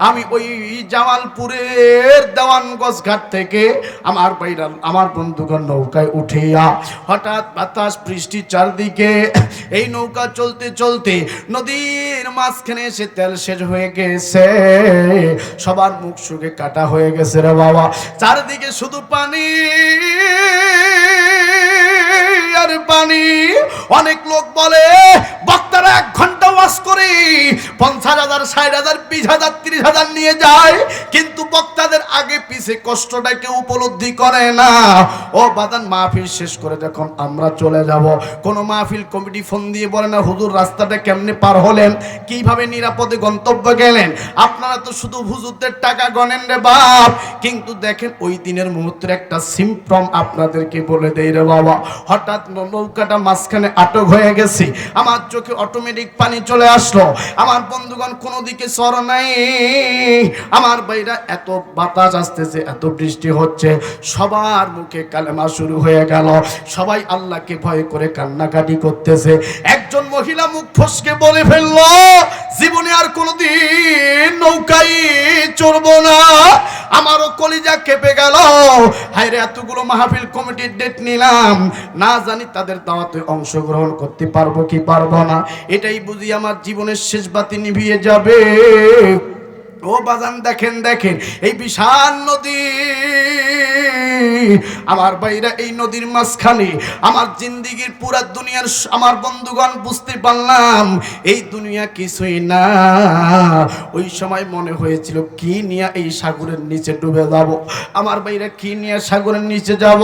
আমি ওই জামালপুরের দেওয়ানগঞ্জ ঘাট থেকে আমার ভাইরা, আমার বন্ধুগণ নৌকায় উঠিয়া, হঠাৎ বাতাস, বৃষ্টি চারদিকে, এই নৌকা চলতে চলতে নদীর মাঝখানে এসে তেল শেষ হয়ে গেছে। সবার মুখ শুকে কাটা হয়ে গেছে রে বাবা। চারদিকে শুধু পানি আর পানি। অনেক লোক বলে বক্তারা 1 ঘন্টা ওয়াজ করে 50,000, 60,000, 20,000, 30,000 নিয়ে যায়, কিন্তু বক্তাদের আগে পিছে কষ্টটা কেউ উপলব্ধি করে না। ও বাদান মাহফিল শেষ করে যখন আমরা চলে যাব, কোন মাহফিল কমিটি ফোন দিয়ে বলে না হুজুর রাস্তাটা কেমনে পার হলেন, কিভাবে নিরাপদে গন্তব্য গেলেন। আপনারা তো শুধু হুজুরদের টাকা গণেন রে বাপ, কিন্তু দেখেন ওই দিনের মুহূর্তের একটা সিম্পটম আপনাদেরকে বলে দেই রে বাবা। হঠাৎ নৌকাটা মাঝখানে আটক হয়ে গেছে, আমার চোখে অটোমেটিক পানি চলে আসলো। আমার বন্ধুগণ কোনো দিকে সর নাই, আমার ভাইরা এত বাতাস আসতেছে, এত বৃষ্টি হচ্ছে, সবার মুখে কালেমা শুরু হয়ে গেল, সবাই আল্লাহকে ভয় করে কান্নাকাটি করতেছে। একজন মহিলা মুখ ফসকে বলে ফেললো, জীবনে আর কোনোদিন নৌকায় চড়বো না। আমারও কলিজা কেঁপে গেল, হায়রে এতগুলো মাহফিল কমিটির ডেট নিলাম, না জানি তাদের দাওয়াতে অংশগ্রহণ করতে পারবো কি পারবো না, এটাই বুঝি আমার জীবনের শেষ বাতি নিভিয়ে যাবে। ও বাজান দেখেন দেখেন এই বিশাল নদী, আমার ভাইরা এই নদীর মাঝখানে আমার জিন্দিগির পুরা দুনিয়ার আমার বন্ধুগণ বুঝতে পারলাম এই দুনিয়া কিছুই না। ওই সময় মনে হয়েছিল কি নিয়ে এই সাগরের নিচে ডুবে যাব, আমার ভাইরা কি নিয়ে সাগরের নিচে যাব।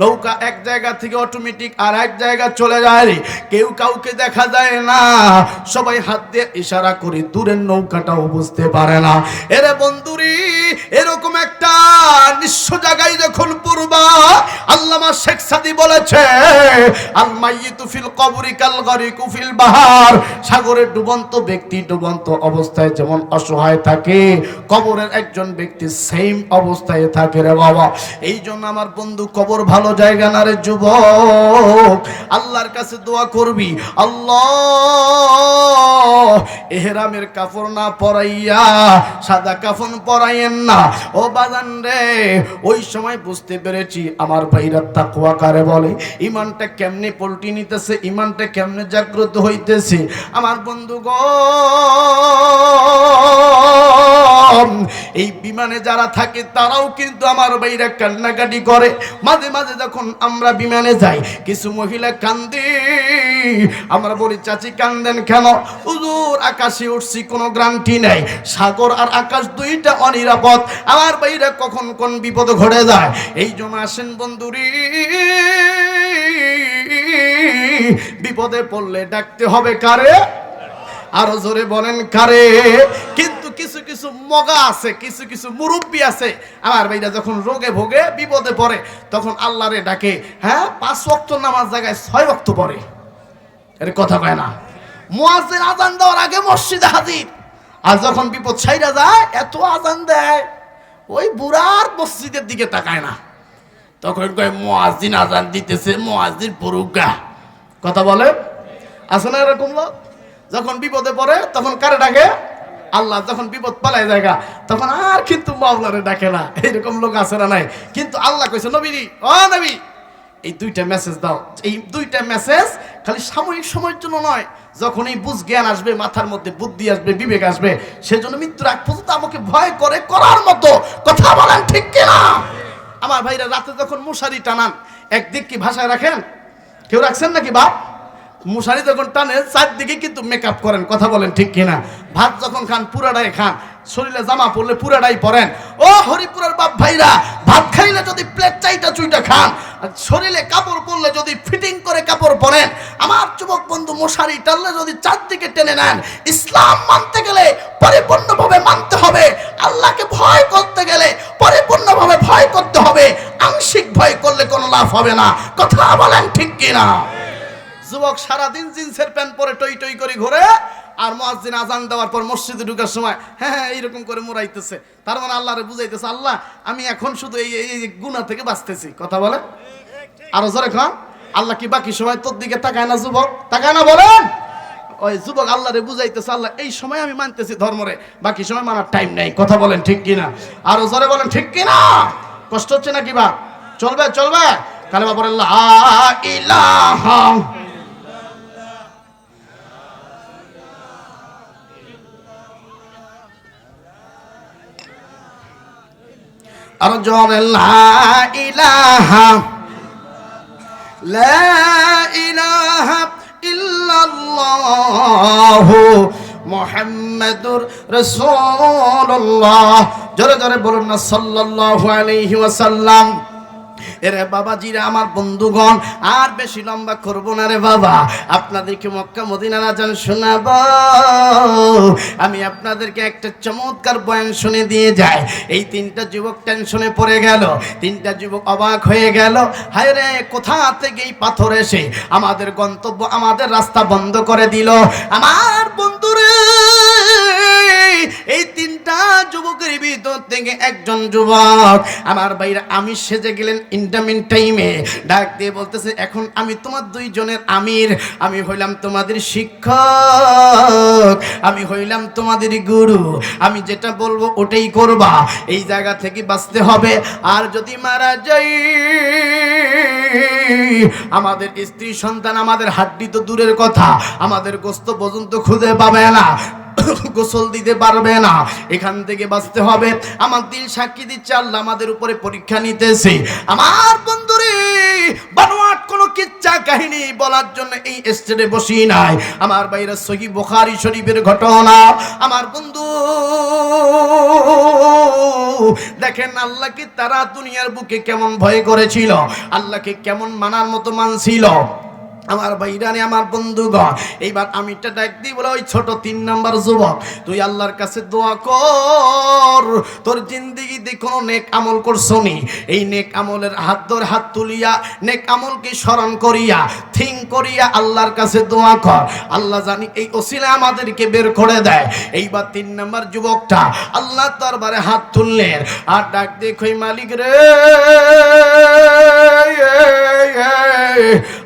নৌকা এক জায়গা থেকে অটোমেটিক আর এক জায়গা চলে যায়, কেউ কাউকে দেখা যায় না, সবাই হাত দিয়ে ইশারা করে দূরের নৌকাটাও বুঝতে পারে না। এরে বন্ধুরি, এরকম একটা নিঃস্ব জায়গায় যখন পড়বা, আল্লামা শেখ সাদি বলেছে আল মাইয়িতু ফিল কবরি কাল গরিকু ফিল বাহার, সাগরের ডুবন্ত ব্যক্তি ডুবন্ত অবস্থায় যেমন অসহায় থাকে, কবরের একজন ব্যক্তি সেম অবস্থায় থাকে রে বাবা। এই জন্য আমার বন্ধু কবর ভালো জায়গা না রে যুবক, আল্লাহর কাছে দোয়া করবি, আল্লাহ ইহরামের কাপড় না পরাইয়া সাদা কাফন পরাইয়েন না। ও বাজান রে, ওই সময় বুঝতে পেরেছি আমার ভাইরা তাকওয়া কারে বলে, ইমানটা কেমনে পল্টি নিতেছে, ইমানটা কেমনে জাগ্রত হইতেছে। আমার বন্ধুগণ এই বিমানে যারা থাকে তারাও কিন্তু আমার ভাইরা কান্নাকাটি করে। মাঝে মাঝে যখন আমরা বিমানে যাই কিছু মহিলা কান্দে, আমরা বলি চাচি কান্দেন কেন? হুজুর আকাশে উঠছি কোনো গ্যারান্টি নাই, সাগর আর আকাশ দুইটা অনিরাপদ, আমার ভাইরা কখন কোন বিপদ ঘটে যায়। এই জন্য আসেন বন্ধুরি, বিপদে পড়লে ডাকতে হবে কারে? আরো জোরে বলেন কারে? কিন্তু কিছু কিছু মগা আছে, কিছু কিছু মুরব্বী আছে, আমার ভাইরা যখন রোগে ভোগে বিপদে পড়ে তখন আল্লাহরে ডাকে। হ্যাঁ, 5 ওয়াক্ত নামাজ জায়গায় 6 ওয়াক্ত পড়ে, এর কথা কয় না। মুয়াজ্জিন আযান দেওয়ার আগে মসজিদে হাজির, আর যখন বিপদ ছাইরা যায় এত আযান দেয় ওই বুড়ার মসজিদের দিকে তাকায় না, তখন কয় মুয়াজ্জিন আযান দিতেছে, মুয়াজ্জিন পুরুগা। কথা বলে আছে না এরকম লোক? যখন বিপদে পড়ে তখন কারে ডাকে? আল্লাহ। যখন বিপদ পালায় জায়গা তখন আর কিন্তু মাওলারে ডাকে না, এইরকম লোক আছে না নাই? কিন্তু আল্লাহ কইছে নবীজি, ও নবী এই 2টা মেসেজ দাও। এই 2টা মেসেজ খালি সাময়িক সময়ের জন্য নয়, যখন এই বুঝ জ্ঞান আসবে, মাথার মধ্যে বুদ্ধি আসবে, বিবেক আসবে, সেজন্য মৃত্যুর আগ পর্যন্ত আমাকে ভয় করে করার মতো কথা বলেন, ঠিক কিনা? আমার ভাইরা রাতে যখন মশারি টানান একদিক কি ভাষায় রাখেন? কেউ রাখছেন নাকি বাপ? মশারি যখন টানে চারদিকে কিন্তু মেকআপ করেন, কথা বলেন ঠিক কিনা? ভাত যখন খান পুরাটাই খান, শরীরে জামা পরলে পুরাটাই পরেন। ও হরিপুরের বাপ ভাইরা, ভাত খাইলে যদি প্লেট চাইটা চুইটা খান, শরীরে কাপড় পরলে যদি ফিটিং করে কাপড় পরেন, আমার যুবক বন্ধু মশারি টানলে যদি চারদিকে টেনে নেন, ইসলাম মানতে গেলে পরিপূর্ণভাবে মানতে হবে, আল্লাহকে ভয় করতে গেলে পরিপূর্ণভাবে ভয় করতে হবে, আংশিক ভয় করলে কোনো লাভ হবে না, কথা বলেন ঠিক কিনা? যুবক সারাদিন জিন্সের প্যান্ট পরে টই টই করে ঘুরে, আর মুয়াজ্জিন আজান দেওয়ার পর মসজিদে ঢোকার সময় হ্যাঁ হ্যাঁ এইরকম করে মোড়াইতেছে, তার মানে আল্লাহরে বুঝাইতেছে আল্লাহ আমি এখন শুধু এই গুনাহ থেকে বাঁচতেছি। কথা বলে আরো জোরে খান, আল্লাহ কি বাকি সময় তোর দিকে তাকায় না? যুবক তাকায় না? বলেন। ওই যুবক আল্লাহরে বুঝাইতেছে আল্লাহ এই সময় আমি মানতেছি ধর্মরে, বাকি সময় মানার টাইম নেই। কথা বলেন ঠিক কিনা? আরো জোরে বলেন ঠিক কিনা? কষ্ট হচ্ছে নাকি বা? চলবে চলবে কালেমা পড়েন লা ইলাহা আর জোরে লা ইলাহা ইল্লাল্লাহু মুহাম্মাদুর রাসূলুল্লাহ। জোরে জোরে বলুন না সাল্লাল্লাহু আলাইহি ওয়াসাল্লাম। এরে বাবাজিরা, আমার বন্ধুগণ, আর বেশি লম্বা করব না রে বাবা, আপনাদেরকে মক্কা মদিনার আজান শোনাবো। আমি আপনাদেরকে একটা চমৎকার বয়ান শুনে দিয়ে যাই। এই তিনটা যুবক টেনশনে পড়ে গেল, তিনটা যুবক অবাক হয়ে গেল, হায় রে কোথা থেকে এই পাথর এসে আমাদের গন্তব্য, আমাদের রাস্তা বন্ধ করে দিল। আমার বন্ধুরে, এই তিনটা যুবকের ভিতর থেকে একজন যুবক, আমার ভাইরা, আমি সেজে গেলেন ইন্টারমিন টাইমে, ডাক দিয়ে বলতেছে, এখন আমি তোমার দুইজনের আমির, আমি হইলাম তোমাদের শিক্ষক, আমি হইলাম তোমাদের গুরু, আমি যেটা বলবো ওটাই করবা, এই জায়গা থেকে বাঁচতে হবে। আর যদি মারা যাই, আমাদের স্ত্রী সন্তান, আমাদের হাড্ডি তো দূরের কথা, আমাদের গোস্ত পর্যন্ত খুঁজে পাবে না, গোসল দিতে পারবে না, এখান থেকে বাঁচতে হবে। আমার দিল সাক্ষী দিচ্ছে, আল্লাহ আমাদের উপরে পরীক্ষা নিতেছে। আমার বন্ধুরে, বানোয়াট কোনো কিচ্ছা কাহিনী বলার জন্য এই স্টেজে বসি নাই। আমার বাইরে সহিহ বুখারী শরীফের ঘটনা। আমার বন্ধু দেখেন, আল্লাহকে তারা দুনিয়ার বুকে কেমন ভয় করেছিল, আল্লাহকে কেমন মানার মতো মানছিল। আমার ভাইরানে, আমার বন্ধুগণ, এইবার আমিটা ডাক দিই, বলে, ওই ছোট 3 নাম্বার যুবক, তুই আল্লাহর কাছে দোয়া কর, তোর জিন্দেগিতে কোনো নেক আমল করছো নি, এই নেক আমলের হাত ধরে হাত তুলিয়া নেক আমলকে স্মরণ করিয়া থিং করিয়া আল্লাহর কাছে দোয়া কর, আল্লাহ জানি এই ওসিলা আমাদেরকে বের করে দেয়। এইবার 3 নাম্বার যুবকটা আল্লাহর দরবারে হাত তুললেন আর ডাক দিয়ে কই, মালিক রে,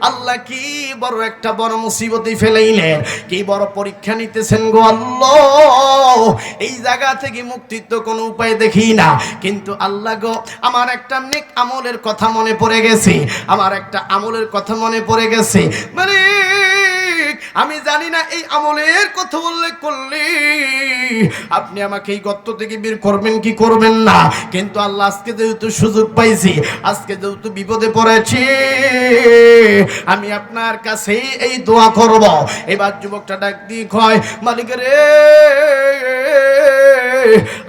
আল্লাহ কি বড় একটা বড় মুসিবতে ফেলাইলেন, কি বড় পরীক্ষা নিতেছেন গো আল্লাহ, এই জায়গা থেকে মুক্তির তো কোনো উপায় দেখি না। কিন্তু আল্লাহ গো, আমার একটা নেক আমলের কথা মনে পড়ে গেছে, আমার একটা আমলের কথা মনে পড়ে গেছে, মানে আমি জানি না এই আমলের কথা উল্লেখ করলে আপনি আমাকে এই গর্ত থেকে বের করবেন কি করবেন না, কিন্তু আল্লাহ আজকে যেহেতু সুযোগ পাইছি, আজকে যেহেতু বিপদে পড়েছি, আমি আপনার কাছে এই দোয়া করব। এবার যুবকটা ডাক দিয়ে কয়, মালিক রে,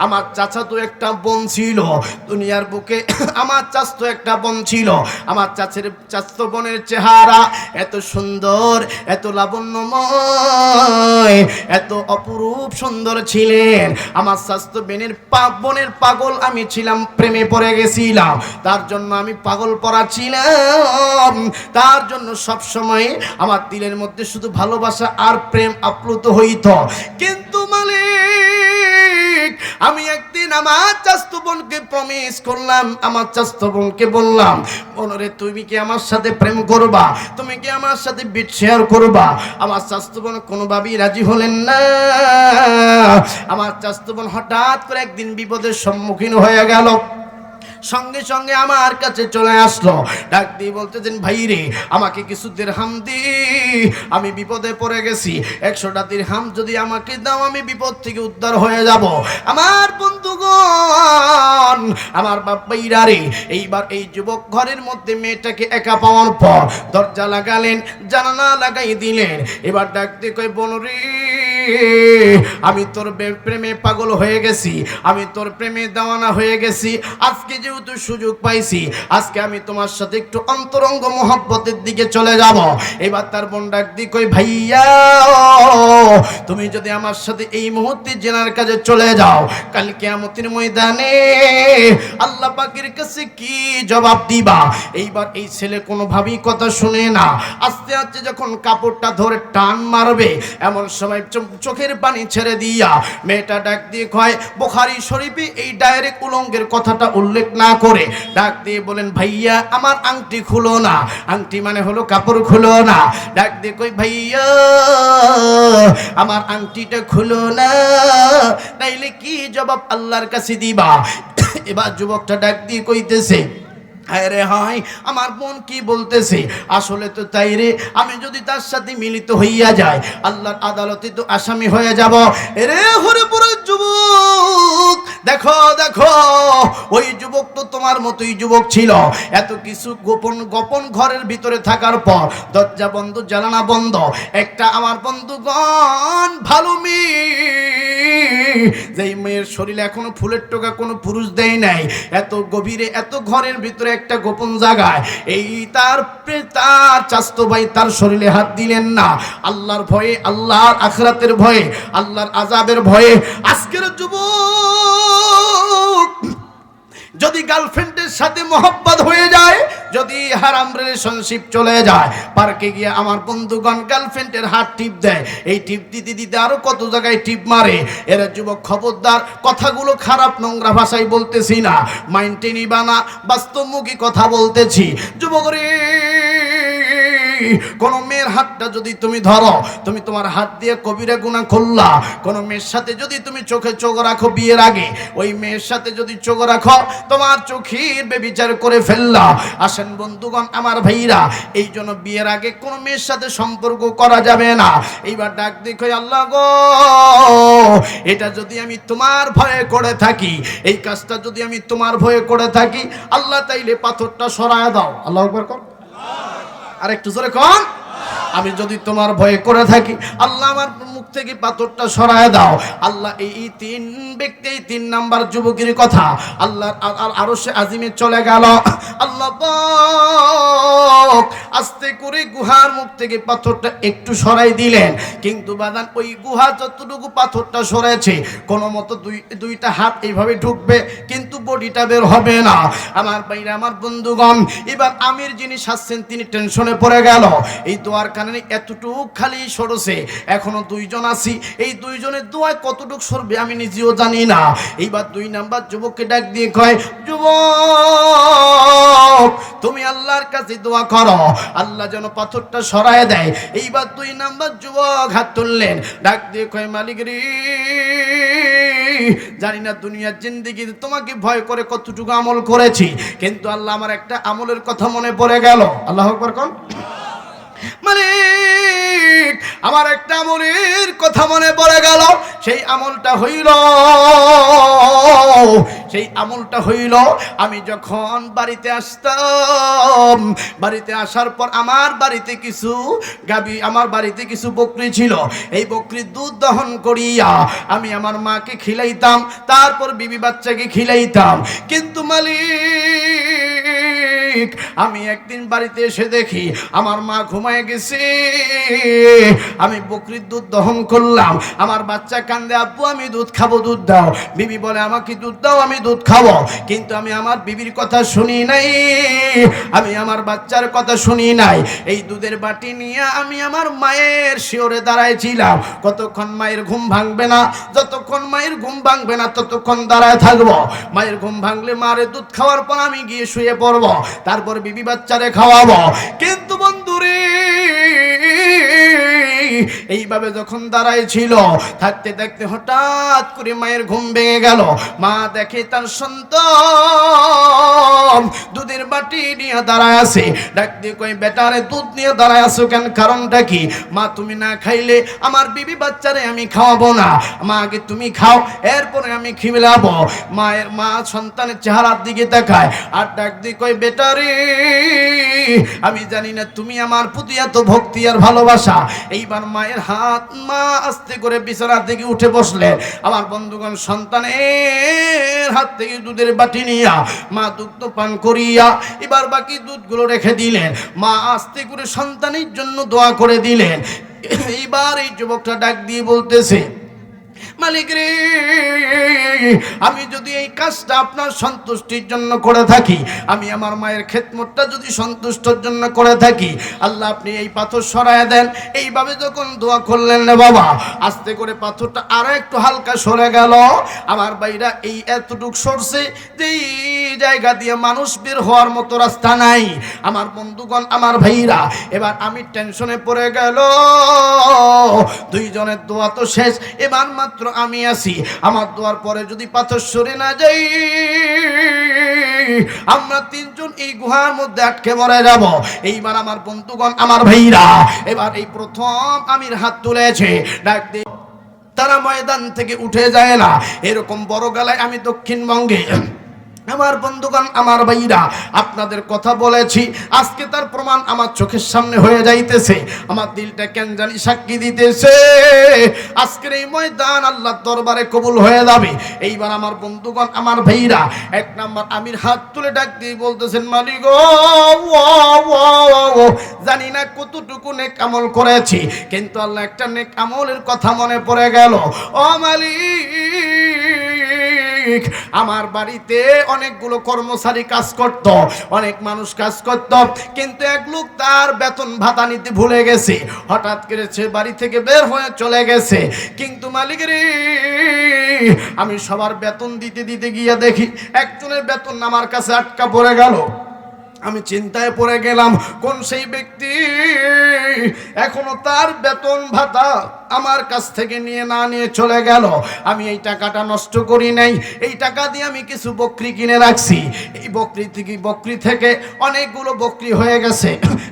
আমার চাচা তো একটা বোন ছিল দুনিয়ার বুকে, আমার চাচতো একটা বোন ছিল, আমার চাচতো বোনের চেহারা এত সুন্দর, এত লাবণ্যময়, এত অপরূপ সুন্দর ছিলেন। আমার চাচতো বোনের পাগল আমি ছিলাম, প্রেমে পড়ে গেছিলাম, তার জন্য আমি পাগল পড়া ছিলাম, তার জন্য সব সময় আমার দিলের মধ্যে শুধু ভালোবাসা আর প্রেম আপ্লুত হইত। কিন্তু মালিক, আমি একদিন আমার চাচতো বোনকে প্রমিস করলাম, আমার চাচতো বোনকে বললাম, বোনরে, তুমি কি আমার সাথে প্রেম করবা, তুমি কি আমার সাথে বিট শেয়ার করবা? আমার চাচতো বোন কোনোভাবেই রাজি হলেন না। আমার চাচতো বোন হঠাৎ করে একদিন বিপদের সম্মুখীন হয়ে গেল, সঙ্গে সঙ্গে আমার কাছে চলে আসলো, ডাক দিয়ে বলতেছেন, ভাই রে, আমাকে কিছু দিরহাম দি, আমি বিপদে পড়ে গেছি, 100টা দিরহাম যদি আমাকে দাও, আমি বিপদ থেকে উদ্ধার হয়ে যাব। আমার বন্ধুগণ, আমার বাপ্পাইরা রে, এইবার এই যুবক ঘরের মধ্যে মেয়েটাকে একা পাওয়ার পর দরজা লাগালেন, জানালা লাগাই দিলেন। এবার ডাক দিয়ে কই, বোন রে, আমি তোর প্রেমে পাগল হয়ে গেছি, আমি তোর প্রেমে দেওয়ানা হয়ে গেছি, আজকে যেহেতু সুযোগ পাইছি, আজকে আমি তোমার সাথে একটু অন্তরঙ্গ মহব্বতের দিকে চলে যাব। এবার তার বোন ডাক দিয়ে কই, ভাইয়া, তুমি যদি আমার সাথে এই মুহূর্তে জেনার কাজে চলে যাও, কাল কিয়ামতের ময়দানে আল্লাহ পাকের কাছে কি জবাব দিবা? এইবার এই ছেলে কোনোভাবেই কথা শুনে না, আস্তে আস্তে যখন কাপড়টা ধরে টান মারবে, এমন সময় চোখের পানি ছেড়ে দিয়া মেয়েটা ডাক দিয়ে কয়, বুখারী শরীফে এই ডাইরেক্ট উলঙ্গের কথাটা উল্লেখ না করে ডাক দিয়ে বলেন, ভাইয়া, আমার আংটি খুলো না, আংটি মানে হলো কাপড় খুলো না, ডাক দিয়ে কই, ভাইয়া, আমার আংটিটা খুলো না, তাইলে কি জবাব আল্লাহর কাছে দিবা? এবার যুবকটা ডাক দিয়ে কইতেছে, আরে হায়, আমার বোন কি বলতেছে, আসলে তো তাই রে, আমি যদি তার সাথে মিলিত হইয়া যায়, আল্লাহর আদালতে তো আসামি হয়ে যাব। রে হরিপুরের যুবক, দেখো দেখো, ওই যুবক তো তোমার মতোই যুবক ছিল, এত কিছু গোপন ঘরের ভিতরে থাকার পর দরজা বন্ধ, জানালা বন্ধ, একটা আমার বন্ধুগণ ভালো মেয়ে, যেই মেয়ের শরীরে এখনো ফুলের টোকা কোনো পুরুষ দেয় নাই, এত গভীরে, এত ঘরের ভিতরে একটা গোপন জায়গায় এই তার চাচতো ভাই তার শরীরে হাত দিলেন না, আল্লাহর ভয়ে, আল্লাহর আখিরাতের ভয়ে, আল্লাহর আযাবের ভয়ে। আজকের যুবক যদি গার্লফ্রেন্ডের সাথে মহব্বত হয়ে যায়, যদি হারাম রিলেশনশিপ চলে যায়, পার্কে গিয়ে আমার বন্ধুগণ গার্লফ্রেন্ডের হাত টিপ দেয়, এই টিপ দিতে দিতে আরো কত জায়গায় টিপ মারে। এরা যুবক খবরদার, কথাগুলো খারাপ নোংরা ভাষায় বলতেছি না, মাইন্ডে নিবা না, বাস্তবমুখী কথা বলতেছি। যুবক রে, কোন মেয়ের হাতটা যদি তুমি ধরো, তুমি তোমার হাত দিয়ে কবিরা গুনাহ করলা। কোন মেয়ের সাথে যদি তুমি চোখে চোখ রাখো বিয়ের আগে, ওই মেয়ের সাথে যদি চোখ রাখো তোমার চোখের বেবিচার করে ফেললা। আসেন বন্ধুগণ আমার ভাইরা, এই জন্য বিয়ের আগে কোন মেয়ের সাথে সম্পর্ক করা যাবে না। এইবার ডাক দেখো, আল্লাহ গো, এটা যদি আমি তোমার ভয়ে করে থাকি, এই কাজটা যদি আমি তোমার ভয়ে করে থাকি, আল্লাহ তাইলে পাথরটা সরায় দাও। আল্লাহু আকবার কর, আর একটু জোরে কর। আমি যদি তোমার ভয়ে করে থাকি, আল্লাহ আমার মুখ থেকে পাথরটা সরায় দাও। আল্লাহ এই তিন ব্যক্তি, এই 3 নাম্বার যুবকের কথা আল্লাহ আরশে আজিমে চলে গেল। আল্লাহ পাক আস্তে করে গুহার মুখ থেকে পাথরটা একটু সরাই দিলেন, কিন্তু বাদান ওই গুহা যতটুকু পাথরটা সরেছে, কোনো মতো দুইটা হাত এইভাবে ঢুকবে, কিন্তু বডিটা বের হবে না। আমার ভাইরা, আমার বন্ধুগণ, এবার আমির যিনি শাসছেন তিনি টেনশনে পড়ে গেল। এই দোয়ার কারণে এতটুক খালি সরছে, এখনো 2 জন আছি, এই 2 জনের দোয়ায় কতটুক সরবে আমি নিজেও জানি না। এইবার 2 নাম্বার যুবককে ডাক দিয়ে কয়, যুবক তুমি আল্লাহর কাছে দোয়া করো, আল্লাহ যেন পাথরটা সরায় দেয়। এইবার 2 নাম্বার যুবক হাত তুললেন, ডাক দিয়ে কয়, মালিক রে, জানি না দুনিয়ার জিন্দেগিতে তোমাকে ভয় করে কতটুকু আমল করেছি, কিন্তু আল্লাহ আমার একটা আমলের কথা মনে পড়ে গেল। আল্লাহু আকবার কোন মালিক, আমার একটা আমলের কথা মনে পড়ে গেল। সেই আমলটা হইল আমি যখন বাড়িতে আসতাম, বাড়িতে আসার পর আমার বাড়িতে কিছু বকরি ছিল। এই বকরির দুধ দহন করিয়া আমি আমার মাকে খিলাইতাম, তারপর বিবি বাচ্চাকে খিলাইতাম। কিন্তু মালিক, আমি একদিন বাড়িতে এসে দেখি আমার মা ঘুমায় গেছে। আমি বকরির দুধ দহন করলাম, আমার বাচ্চা কান্দে, আব্বু আমি দুধ খাবো, দুধ দাও। বিবি বলে আমাকে দুধ দাও, আমি দুধ খাবো। কিন্তু আমি আমার বিবির কথা শুনি নাই, আমি আমার বাচ্চার কথা শুনি নাই। এই দুধের বাটি নিয়ে আমি আমার মায়ের শিওরে দাঁড়াইছিলাম। কতক্ষণ মায়ের ঘুম ভাঙবে না, যতক্ষণ মায়ের ঘুম ভাঙবে না ততক্ষণ দাঁড়ায় থাকবো। মায়ের ঘুম ভাঙলে মারে দুধ খাওয়ার পর আমি গিয়ে শুয়ে পড়বো, তারপর বিবি বাচ্চারে খাওয়াবো। কিন্তু বন্ধুরে, এইভাবে যখন দাঁড়াই ছিল, থাকতে থাকতে হঠাৎ করে মায়ের ঘুম ভেঙে গেল। মা দেখে তার সন্তান দুধের বাটি নিয়ে দাঁড়ায় আছে। ডাক দিয়ে কই, বেটারে দুধ নিয়ে দাঁড়ায় আছো কেন, কারণটা কি? মা তুমি না খাইলে আমার বিবি বাচ্চারে আমি খাওয়াবো না, মা আগে তুমি খাও, এরপরে আমি খিলাবো। মা সন্তানের চেহারার দিকে তাকায় আর ডাক দিয়ে কই, বেটারে আমি জানি না তুমি আমার প্রতি এত ভক্তি আর ভালোবাসা। এইবার মায়ের হাত, মা আস্তে করে বিছানা থেকে উঠে বসলেন। আমার বন্ধুগণ, সন্তানের হাত থেকে দুধের বাটি নিয়া মা দুধ পান করিয়া এবার বাকি দুধগুলো রেখে দিলেন। মা আস্তে করে সন্তানের জন্য দোয়া করে দিলেন। এইবার এই যুবকটা ডাক দিয়ে বলতেছে, মালিক রে, আমি যদি এই কাজটা আপনার সন্তুষ্টির জন্য করে থাকি, আমি আমার মায়ের খেদমতটা যদি সন্তুষ্টর জন্য করে থাকি, আল্লাহ আপনি এই পাথর সরায় দেন। এইভাবে যখন দোয়া করলেন না বাবা, আস্তে করে পাথরটা আরো একটু হালকা সরে গেল। আমার ভাইরা, এই এতটুক সরছে যে এই জায়গা দিয়ে মানুষ বের হওয়ার মতো রাস্তা নাই। আমার বন্ধুগণ, আমার ভাইরা, এবার আমি টেনশনে পড়ে গেল। 2 জনের দোয়া তো শেষ, এবার মাত্র আমি আছি। আমার দোয়ার পরে যদি পাথর সরে না যাই, আমরা 3 জন এই গুহার মধ্যে আটকে মরে যাব। এইবার আমার বন্ধুগণ, আমার ভাইরা, এবার এই প্রথম আমির হাত তুলেছে, ডাক দিয়ে তারা ময়দান থেকে উঠে যায় না। এরকম বড় গলায় আমি দক্ষিণবঙ্গে আমার বন্ধুগণ, আমার ভাইরা, আপনাদের কথা বলেছি, আজকে তার প্রমাণ আমার চোখের সামনে হয়ে যাইতেছে। আমার দিলটা কেন জানি সাক্ষী দিতেছে আজকের এই ময়দান আল্লাহর দরবারে কবুল হয়ে যাবে। এইবার আমার বন্ধুগণ, আমার ভাইরা, এক নাম্বার আমির হাত তুলে ডাক দিয়ে বলতেছেন, মালিক জানি না কতটুকু নেক আমল করেছি, কিন্তু আল্লাহ একটা নেক আমলের কথা মনে পড়ে গেল। ও মালিক, আমার বাড়িতে অনেকগুলো কর্মচারী কাজ করত, অনেক মানুষ কাজ করত, কিন্তু এক লোক তার বেতন ভাতা নিতে ভুলে গেছে। হঠাৎ করে সে বাড়ি থেকে বের হয়ে চলে গেছে। কিন্তু মালিক রে, আমি সবার বেতন দিতে দিতে গিয়ে দেখি একজনের বেতন আমার কাছে আটকা পড়ে গেল। আমি চিন্তায় পড়ে গেলাম, কোন সেই ব্যক্তি এখনো তার বেতন ভাতা আমার কাছ থেকে নিয়ে চলে গেল। আমি এই টাকাটা নষ্ট করি নাই, এই টাকা দিয়ে আমি কিছু বকরি কিনে রাখছি। এই বকরি থেকে অনেকগুলো বকরি হয়ে গেছে।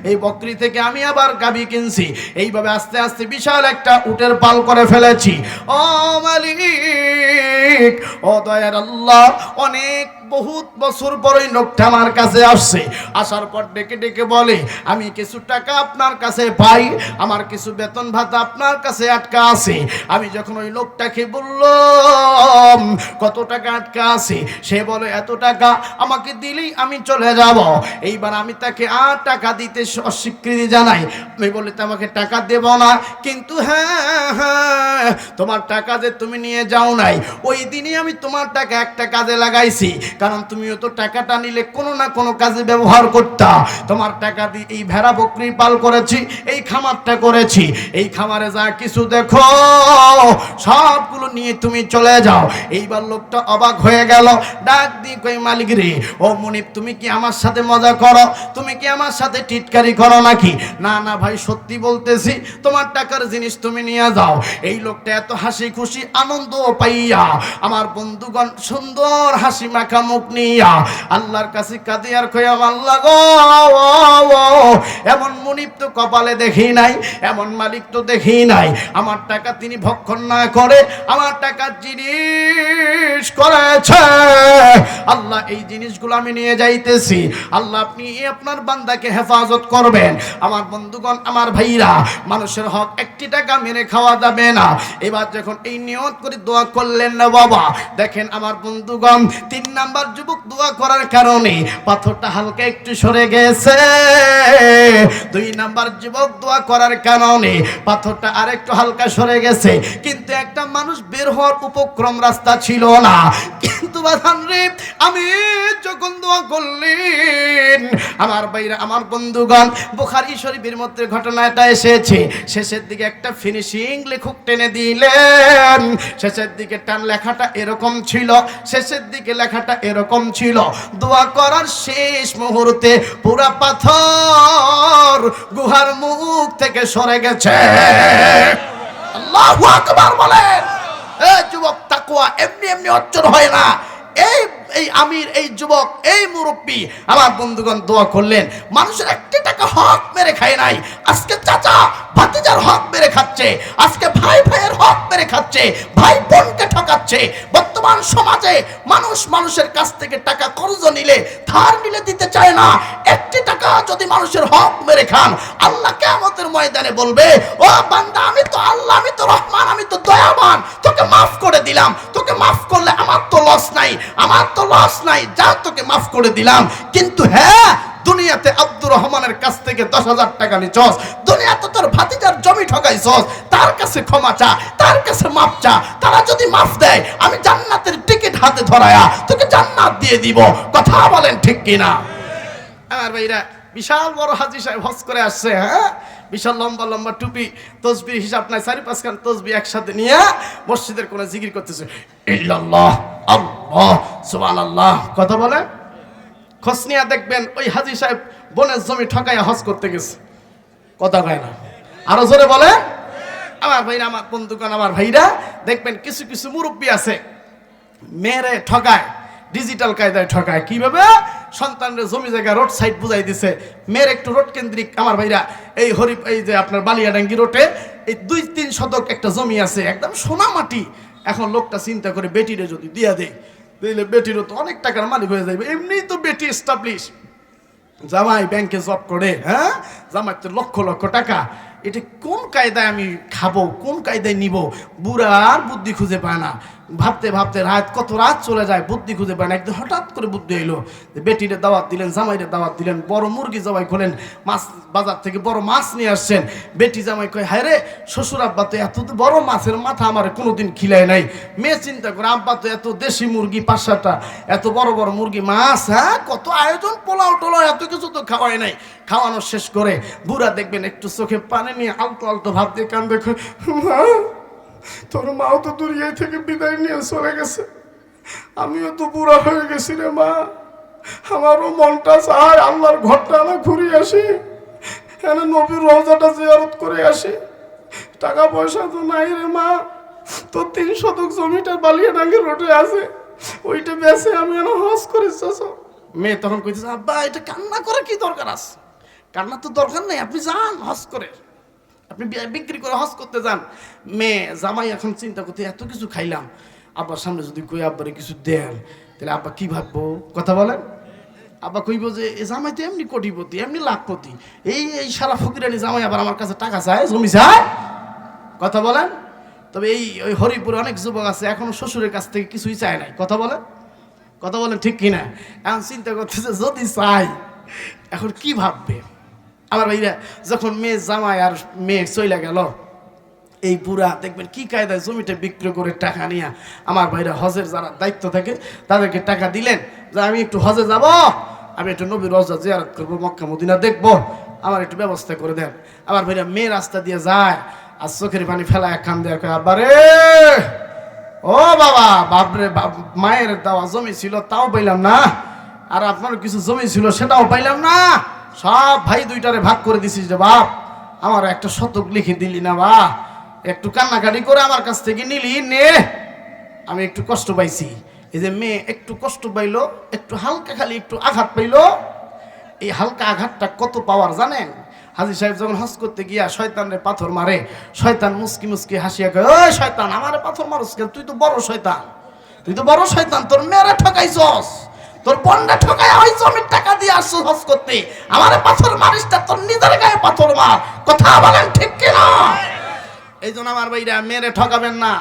এই বকরি থেকে আমি আবার গাভী কিনছি। এইভাবে আস্তে আস্তে বিশাল একটা উটের পাল করে ফেলেছি। ও মালিক, ও দয়ার আল্লাহ, অনেক বহুত বছর পরে লোকটা আমার কাছে আসছে। আসার পর ডেকে ডেকে বলে, আমি কিছু টাকা আপনার কাছে পাই, আমার কিছু বেতন ভাতা আপনার কাছে আটকা আছে। আমি যখন ওই লোকটাকে বললাম কত টাকা আটকা আছে, সে বলে এত টাকা, আমাকে দিলেই আমি চলে যাব। এইবার আমি তাকে আর টাকা দিতে অস্বীকৃতি জানাই। আমি বলি, তোমাকে টাকা দেব না, কিন্তু হ্যাঁ, তোমার টাকা যে তুমি নিয়ে যাও নাই, ওই দিনই আমি তোমার টাকা একটা কাজে লাগাইছি, কারণ তুমিও তো টাকাটা নিলে কোনো না কোনো কাজে ব্যবহার করতা। তোমার টাকা দিয়ে এই ভেড়া বকরি পাল করেছি, এই খামারটা করেছি। এই খামারে যা কিছু দেখো সবগুলো নিয়ে তুমি চলে যাও। এইবার লোকটা অবাক হয়ে গেল, ডাক দিয়ে কই, মালিক রে, ও মনিব, তুমি কি আমার সাথে মজা করো? তুমি কি আমার সাথে টিটকারি করো নাকি? না না ভাই, সত্যি বলতেছি, তোমার টাকার জিনিস তুমি নিয়ে যাও। এই লোকটা এত হাসি খুশি আনন্দ পাইয়া আমার বন্ধুগণ সুন্দর হাসি মাখা মুখ নিয়া আল্লাহর কাছে কাঁদে আর কই, আল্লাহ গো, এমন মনিব তো কপালে দেখি নাই, এমন মালিক তো দেখি নাই। আমার টাকা তিনি ভক্ষণ না করে আমার টাকার জিনিস করেছে। আল্লাহ, এই জিনিসগুলো আমি নিয়ে যাইতেছি। আল্লাহ, আপনি আপনার বান্দাকে হেফাজত করবেন। আমার বন্ধুগণ, আমার ভাইরা, মানুষের হক একটি টাকা মেরে খাওয়া যাবে না। এবার যখন এই নিয়ত করে দোয়া করলেন না বাবা, দেখেন আমার বন্ধুগণ, 3 নাম্বার যুবক দোয়া করার কারণে পাথরটা হালকা একটু সরে গেছে। 2 নাম্বার যুবক দোয়া করার কারণে পাথরটা আরেকটু হালকা সরে গেছে। কিন্তু একটা মানুষ বের হওয়ার উপক্রম রাস্তা ছিল না। কিন্তু বাধান রে, আমি যখন দোয়া করলেন, আমার ভাইরা, আমার বন্ধুগণ, বুখারী শরীফের মধ্যে ঘটনাটা এসেছে। শেষের দিকে একটা ফিনিশিং লেখক টেনে দিলেন। শেষের দিকে টান লেখাটা এরকম ছিল, শেষের দিকে লেখাটা এরকম ছিল, দোয়া করার শেষ মুহূর্তে পুরা পাথর গুহার মুখ থেকে সরে গেছে। আল্লাহু আকবার বলেন। এই যুবক, তাকওয়া এমনি এমনি অর্জন হয় না। এই আমির, এই যুবক, এই মুরব্বী, আমার বন্ধুগণ দোয়া করলেন। মানুষের একটি টাকা হক মেরে খায় নাই। আজকে চাচা ভাতিজার হক মেরে খাচ্ছে, আজকে ভাই ভাইয়ের হক মেরে খাচ্ছে, ভাই বোনকে ঠকাচ্ছে। বর্তমান সমাজে মানুষ মানুষের কাছ থেকে টাকা কর্জ নিলে, ধার নিলে দিতে চায় না। একটি টাকা যদি মানুষের হক মেরে খান, আল্লাহ কিয়ামতের ময়দানে বলবে, ও বান্দা, আমি তো আল্লাহ, আমি তো রহমান, আমি তো দয়াবান, তোকে মাফ করে দিলাম। তোকে মাফ করলে আমার তো লস নাই, আমার তো লস নাই, যা তোকে মাফ করে দিলাম। কিন্তু হ্যাঁ, দুনিয়াতে আব্দুর রহমানের কাছ থেকে 10,000 টাকা নিছস, দুনিয়াতে তোর ভাতিজার জমি ঠকাইছস, তার কাছে ক্ষমা চা, তার কাছে মাফ চা। তারা যদি মাফ দেয়, আমি জান্নাতের টিকিট হাতে ধরায়া তোকে জান্নাত দিয়ে দিব। কথা বলেন ঠিক কিনা? আমার ভাইরা, বিশাল বড় হাজী সাহেব হজ করে আসছে। হ্যাঁ, বিশাল লম্বা লম্বা টুপি, তসবির হিসাব নাই, 4-5 খান তসবি একসাথে নিয়ে মসজিদের কোণে জিকির করতেছে, ইল্লাল্লাহ, আল্লাহ, সুবহানাল্লাহ। কথা বলে খোঁজ নিয়ে দেখবেন ওই হাজী সাহেব বনের জমি ঠকাইয়া হজ করতে গেছে। কথা কয় না? আরো জোরে বলে। আমার ভাইরা, আমার বন্ধুগণ, আমার ভাইরা, দেখবেন কিছু কিছু মুরব্বী আছে, মেয়েরে ঠকায়, ডিজিটাল কায়দায় ঠকায়। কিভাবে? সন্তানদের জমি জায়গা রোড সাইড বুঝাই দিছে, মেয়ের একটু রোড কেন্দ্রিক। আমার ভাইরা, এই যে আপনার বালিয়াডাঙ্গি রোডে এই 2-3 শতক একটা জমি আছে, একদম সোনা মাটি। এখন লোকটা চিন্তা করে, বেটিরে যদি দিয়া দেয়, দিলে বেটিরও তো অনেক টাকার মালিক হয়ে যাবে। এমনিই তো বেটি এস্টাবলিশ, জামাই ব্যাংকে জব করে, হ্যাঁ, জামাই তো লক্ষ লক্ষ টাকা। এটা কোন কায়দায় আমি খাবো, কোন কায়দায় নিব? বুড়া আর বুদ্ধি খুঁজে পায় না, ভাবতে ভাবতে কত রাত চলে যায়, বুদ্ধি খুঁজে পায় না। একদিন হঠাৎ করে বুদ্ধি এলো, বেটিরে দাওয়াত দিলেন, জামাইরে দাওয়াত দিলেন, বড় মুরগি জবাই করলেন, মাছ বাজার থেকে বড় মাছ নিয়ে আসছেন। বেটি জামাই কয়, হায় রে শ্বশুর আব্বা তো এত বড় মাছের মাথা আমার কোনোদিন খিলায় নাই। মেয়ে চিন্তা করে, আব্বা তো এত দেশি মুরগি 5-7টা, এত বড় বড় মুরগি মাছ, হ্যাঁ, কত আয়োজন, পোলাও টোলাও এত কিছু তো খাওয়াই নাই। খাওয়ানো শেষ করে বুড়া দেখবেন একটু চোখে পানি নিয়ে আলতো আলতো ভাব দিয়ে কান দেখো, মা তোর মাও তো দুনিয়া থেকে বিদায় নিয়ে চলে গেছে, আমিও তো বুড়া হয়ে গেছি রে মা, আমারও মনটা চায় আল্লাহর ঘরটা না ঘুরে আসি, এনে নবীর রওজাটা জিয়ারত করে আসি। টাকা পয়সা তো নাই রে মা, তোর 3 শতক জমিটা বালিয়াডাঙ্গের রোডে আছে, ওইটা বেচে আমি এনে হজ করে চাচা। মেয়ে তখন কইতেছে, আব্বা এটা কান্না করে কি দরকার আছে? কান্না তো দরকার নেই, আপনি যান হজ করে, আপনি বিক্রি করে হজ করতে যান। মেয়ে জামাই এখন চিন্তা করতে, এত কিছু খাইলাম, আব্বার সামনে যদি কই আব্বারে কিছু দেন, তাহলে আব্বা কি ভাববো? কথা বলেন। আব্বা কইব যে এ জামাই তো এমনি কোটিপতি, এমনি লাখপতি, এই এই সারা ফকিরানি জামাই আবার আমার কাছে টাকা চায়, জমি চায়। কথা বলেন। তবে এই ওই হরিপুরে অনেক যুবক আছে এখনো শ্বশুরের কাছ থেকে কিছুই চায় নাই। কথা বলেন, কথা বলেন ঠিক কিনা? এখন চিন্তা করতেছে যদি চাই এখন কি ভাববে আমার ভাইরা। যখন মেয়ে জামাই আর মেয়ে চইলা গেল, এই বুড়া দেখবেন কি কায়দায় জমিটা বিক্রি করে টাকা নিয়ে আমার ভাইরা হজের যারা দায়িত্ব থাকে তাদেরকে টাকা দিলেন যে আমি একটু হজে যাব, আমি একটু নবীর রওজা জিয়ারত করবো, মক্কা মদিনা দেখবো, আমার একটু ব্যবস্থা করে দেন। আমার ভাইরা মেয়ে রাস্তা দিয়ে যায় আর চোখের পানি ফেলা এক কান দেয়, আবারে ও বাবা, বাপরে মায়ের দেওয়া জমি ছিল তাও পাইলাম না, আর আপনার কিছু জমি ছিল সেটাও পাইলাম না, সব ভাই দুইটারে ভাগ করে দিছিস রে বাপ, আমার একটা শতক লিখে দিলি না বা, একটু কান্নাকাটি করে আমার কাছ থেকে নিলি নে, আমি একটু কষ্ট পাইছি। এই যে মেয়ে একটু কষ্ট পাইলো, একটু হালকা খালি একটু আঘাত পাইলো, এই হালকা আঘাতটা কত পাওয়ার জানেন? হাজী সাহেব যখন হজ করতে গিয়া শয়তানরে পাথর মারে, শয়তান মুস্কি মুস্কি হাসিয়া কয়, ওই শয়তান আমারে পাথর মারস কেন? তুই তো বড় শয়তান, তুই তো বড় শয়তান, তোর মেয়েরা ঠকাইছস, তোর বন্ডা ঠকাই ওই জমির টাকা দিয়ে আসছস হজ করতে, আমারে পাথর মারিস না, তোর নিজের গায়ে পাথর মার। কথা বলেন ঠিক কিনা? এই জন্য আমার ভাইরা মেয়েরে ঠকাবেন না,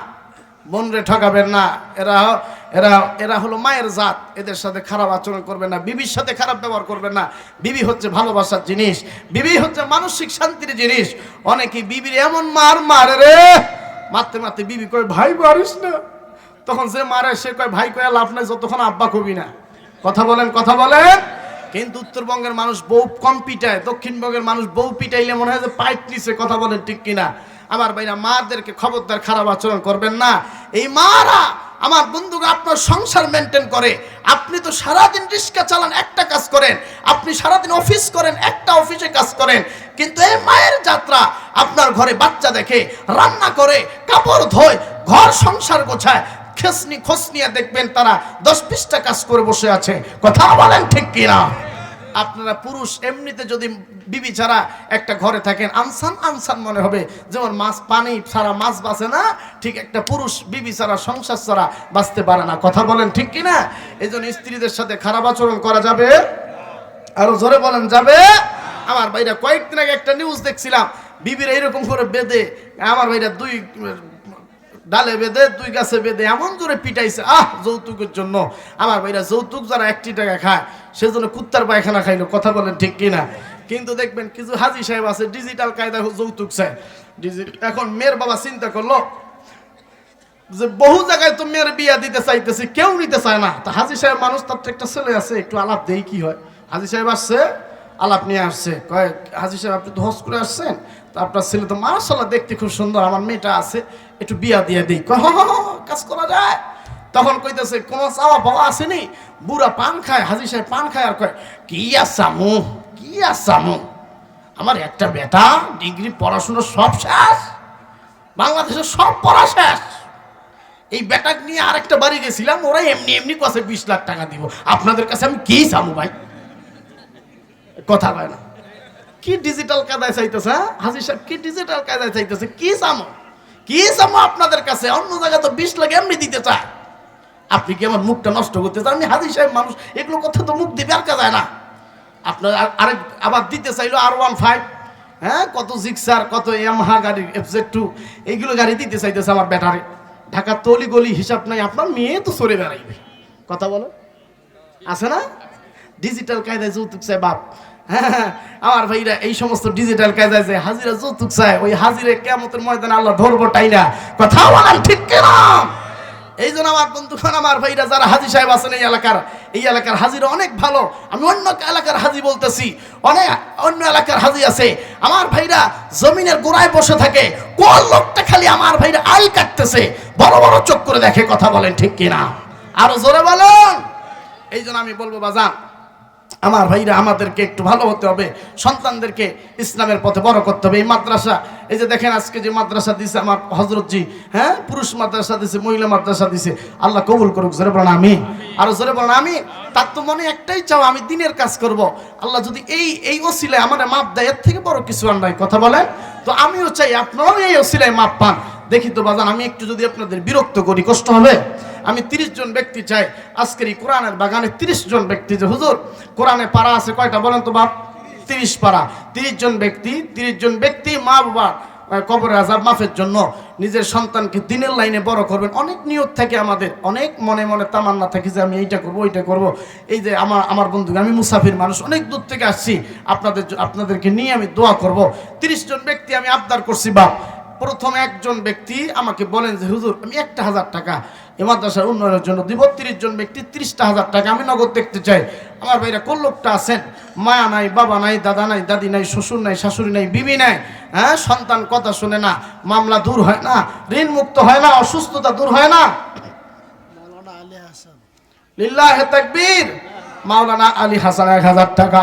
বোনরে ঠকাবেন না, এরা এরা এরা হলো মায়ের জাত, এদের সাথে খারাপ আচরণ করবেন না, বিবির সাথে খারাপ ব্যবহার করবেন না। বিবি হচ্ছে ভালোবাসার জিনিস, বিবি হচ্ছে মানসিক শান্তির জিনিস। অনেকে বিবির এমন মারে রে, মারতে মারতে বিবি কয় ভাই মারিস না, তখন যে মারে সে কয় ভাই কয়ে লাভ নাই যতক্ষণ আব্বা কবি না। কথা বলেন, কথা বলেন। কিন্তু উত্তরবঙ্গের মানুষ বউ কম পিটায়, দক্ষিণবঙ্গের মানুষ বউ পিটাইলে মনে হয় যে পাইট নিছে। কথা বলেন ঠিক কিনা? আমার ভাইরা মাদেরকে খবরদার খারাপ আচরণ করবেন না। এই মারা আমার বন্ধুরা আপনার সংসার মেনটেন করে, আপনি তো সারাদিন রিক্সা চালান, একটা কাজ করেন, আপনি সারাদিন অফিস করেন, একটা অফিসে কাজ করেন, কিন্তু এই মায়ের যাত্রা আপনার ঘরে বাচ্চা দেখে, রান্না করে, কাপড় ধোয়, ঘর সংসার গোছায়, খেসনি খসনিয়া দেখবেন তারা 10-20টা কাজ করে বসে আছে। কথা বলেন ঠিক কিনা? আপনারা পুরুষ এমনিতে যদি বিবি ছাড়া একটা ঘরে থাকেন, আনসান আনসান মনে হবে, যেমন মাছ পানি ছাড়া মাছ বাঁচে না, ঠিক একটা পুরুষ বিবি ছাড়া সংসার ছাড়া বাঁচতে পারে না। কথা বলেন ঠিক কিনা? এই জন্য স্ত্রীদের সাথে খারাপ আচরণ করা যাবে? আরো জোরে বলেন যাবে? আমার ভাইরা কয়েকদিন আগে একটা নিউজ দেখছিলাম, বিবিরা এরকম করে বেঁধে, আমার ভাইরা 2 ডালে বেঁধে 2 গাছে বেঁধে এমন জোরে পিটাইছে, যৌতুকের জন্য। আমার ভাইরা যৌতুক যারা 1 টাকা খায় সেজন্য কুত্তার পায়খানা খাইলো। কথা বলেন ঠিক কিনা? কিন্তু দেখবেন কিছু হাজী সাহেব আছে ডিজিটাল কায়দায় যৌতুক চায়। এখন মেয়ের বাবা চিন্তা করলো যে বহু জায়গায় তো মেয়ের বিয়া দিতে চাইতেছি, কেউ নিতে চায় না, তা হাজী সাহেব মানুষ, তার তো একটা ছেলে আছে, একটু আলাপ দেই কি হয়। হাজী সাহেব আসছে, আলাপ নিয়ে আসছে, কয় হাজী সাহেব আপনি তো হজ করে আসছেন, তো আপনার ছেলে তো মাশাআল্লাহ দেখতে খুব সুন্দর, আমার মেয়েটা আছে, একটু বিয়া দিয়ে দিই। কয় কাজ করা যায়। তখন কইতেছে কোন চাওয়া পাওয়া আসেনি, বুড়া পান খায়, হাজী সাহেব পান খায় আর কয় কি আসামু, কি আসামু, আমার একটা বেটা ডিগ্রি পড়াশোনা সব শেষ, বাংলাদেশের সব পড়া শেষ, এই বেটাক নিয়ে আরেকটা বাড়ি গেছিলাম, ওরা এমনি এমনি কাছে 20 লাখ টাকা দিব, আপনাদের কাছে আমি কি চামু ভাই? কথা কয় না। কি ডিজিটাল কায়দায় চাইতেছে হাজী সাহেব, কি ডিজিটাল কায়দায় চাইতেছে, কি চামো, কি চামো আপনাদের কাছে? অন্য জায়গায় তো 20 লাখ এমনি দিতে চায়, আপনি কি আমার মুখটা নষ্ট করতে চান? আমি হাজি সাহেব মানুষ, এগুলো কথা তো মুখ দিয়ে বের করা যায় না। আপনার আরেক আবার দিতে চাইলো R15, হ্যাঁ, কত জিক্সার, কত ইয়ামাহা গাড়ি, FZ2, এইগুলো গাড়ি দিতে চাইতেছে আমার ব্যাটারে। ঢাকার তলি গলি হিসাব নাই, আপনার মেয়ে তো সরে বেড়াইবে। কথা বলো, আছে না? ডিজিটাল কায়দায় যৌতুক চায় বাপ। হ্যাঁ, আমার ভাইরা এই সমস্ত ডিজিটাল কায়দায় যে হাজিরা যৌতুক চায়, ওই হাজিরে কিয়ামতের ময়দানে আল্লাহ ধরবো টাই না। কথা বলেন ঠিক কিনা? এই জন্য আমার বন্ধুগণ, আমার ভাইরা যারা হাজি সাহেব আছেন এই এলাকার হাজিরা অনেক ভালো। আমি অন্য এলাকার হাজি বলতেছি, অনেক অন্য এলাকার হাজি আছে আমার ভাইরা, জমিনের গোড়ায় বসে থাকে, কোন লোকটা খালি আমার ভাইরা আল কাটতেছে, বড় বড় চোখ করে দেখে। কথা বলেন ঠিক কিনা? আরো জোরে বলেন। এই জন্য আমি বলবো বাজান, আমার ভাইরা আমাদেরকে একটু ভালো হতে হবে, সন্তানদেরকে ইসলামের পথে বড় করতে হবে। এই মাদ্রাসা, এই যে দেখেন আজকে যে মাদ্রাসা দিছে আমার হযরতজি, হ্যাঁ, পুরুষ মাদ্রাসা দিছে, মহিলা মাদ্রাসা দিছে, আল্লাহ কবুল করুক। জোরে বলেন আমিন। আরো জোরে বলেন আমিন। তার তো মনে একটাই চাও, আমি দিনের কাজ করব। আল্লাহ যদি এই ওসিলায় আমার মাপ দেয়, এর থেকে বড় কিছু আর নাই। কথা বলেন। তো আমিও চাই আপনারাও এই ওসিলায় মাপ পান। দেখি তো বাজান, আমি একটু যদি আপনাদের বিরক্ত করি কষ্ট হবে? আমি 30 জন ব্যক্তি চাই আজকের এই কোরআনের বাগানে। 30 জন ব্যক্তি, যে হুজুর কোরআনে পারা আছে কয়টা বলেন তো বাপ? 30 পারা। 30 জন ব্যক্তি মা বাবা কবরের আযাব মাফের জন্য নিজের সন্তানকে দিনের লাইনে বড় করবেন। অনেক নিয়ত থাকে আমাদের, অনেক মনে মনে তামান্না থাকে যে আমি এইটা করব ওইটা করব। এই যে আমার বন্ধু, আমি মুসাফির মানুষ, অনেক দূর থেকে আসছি, আপনাদেরকে নিয়ে আমি দোয়া করব। 30 জন ব্যক্তি আমি আবদার করছি বাপ। প্রথম একজন ব্যক্তি আমাকে বলেন যে হুজুর আমি 1000 টাকা এই মাদ্রাসার উন্নয়নের জন্য দিব। 30 জন ব্যক্তি 30,000 টাকা আমি নগদ দেখতে চাই। আমার ভাইরা কোন লোকটা আছেন, মায়া নাই, বাবা নাই, দাদা নাই, দাদি নাই, শ্বশুর নাই, শাশুড়ি নাই, বিবি নাই, হ্যাঁ, সন্তান কথা শুনে না, মামলা দূর হয় না, ঋণ মুক্ত হয় না, অসুস্থতা দূর হয় না? লিল্লাহে তাকবীর। মাওলানা আলী হাসান 1000 টাকা।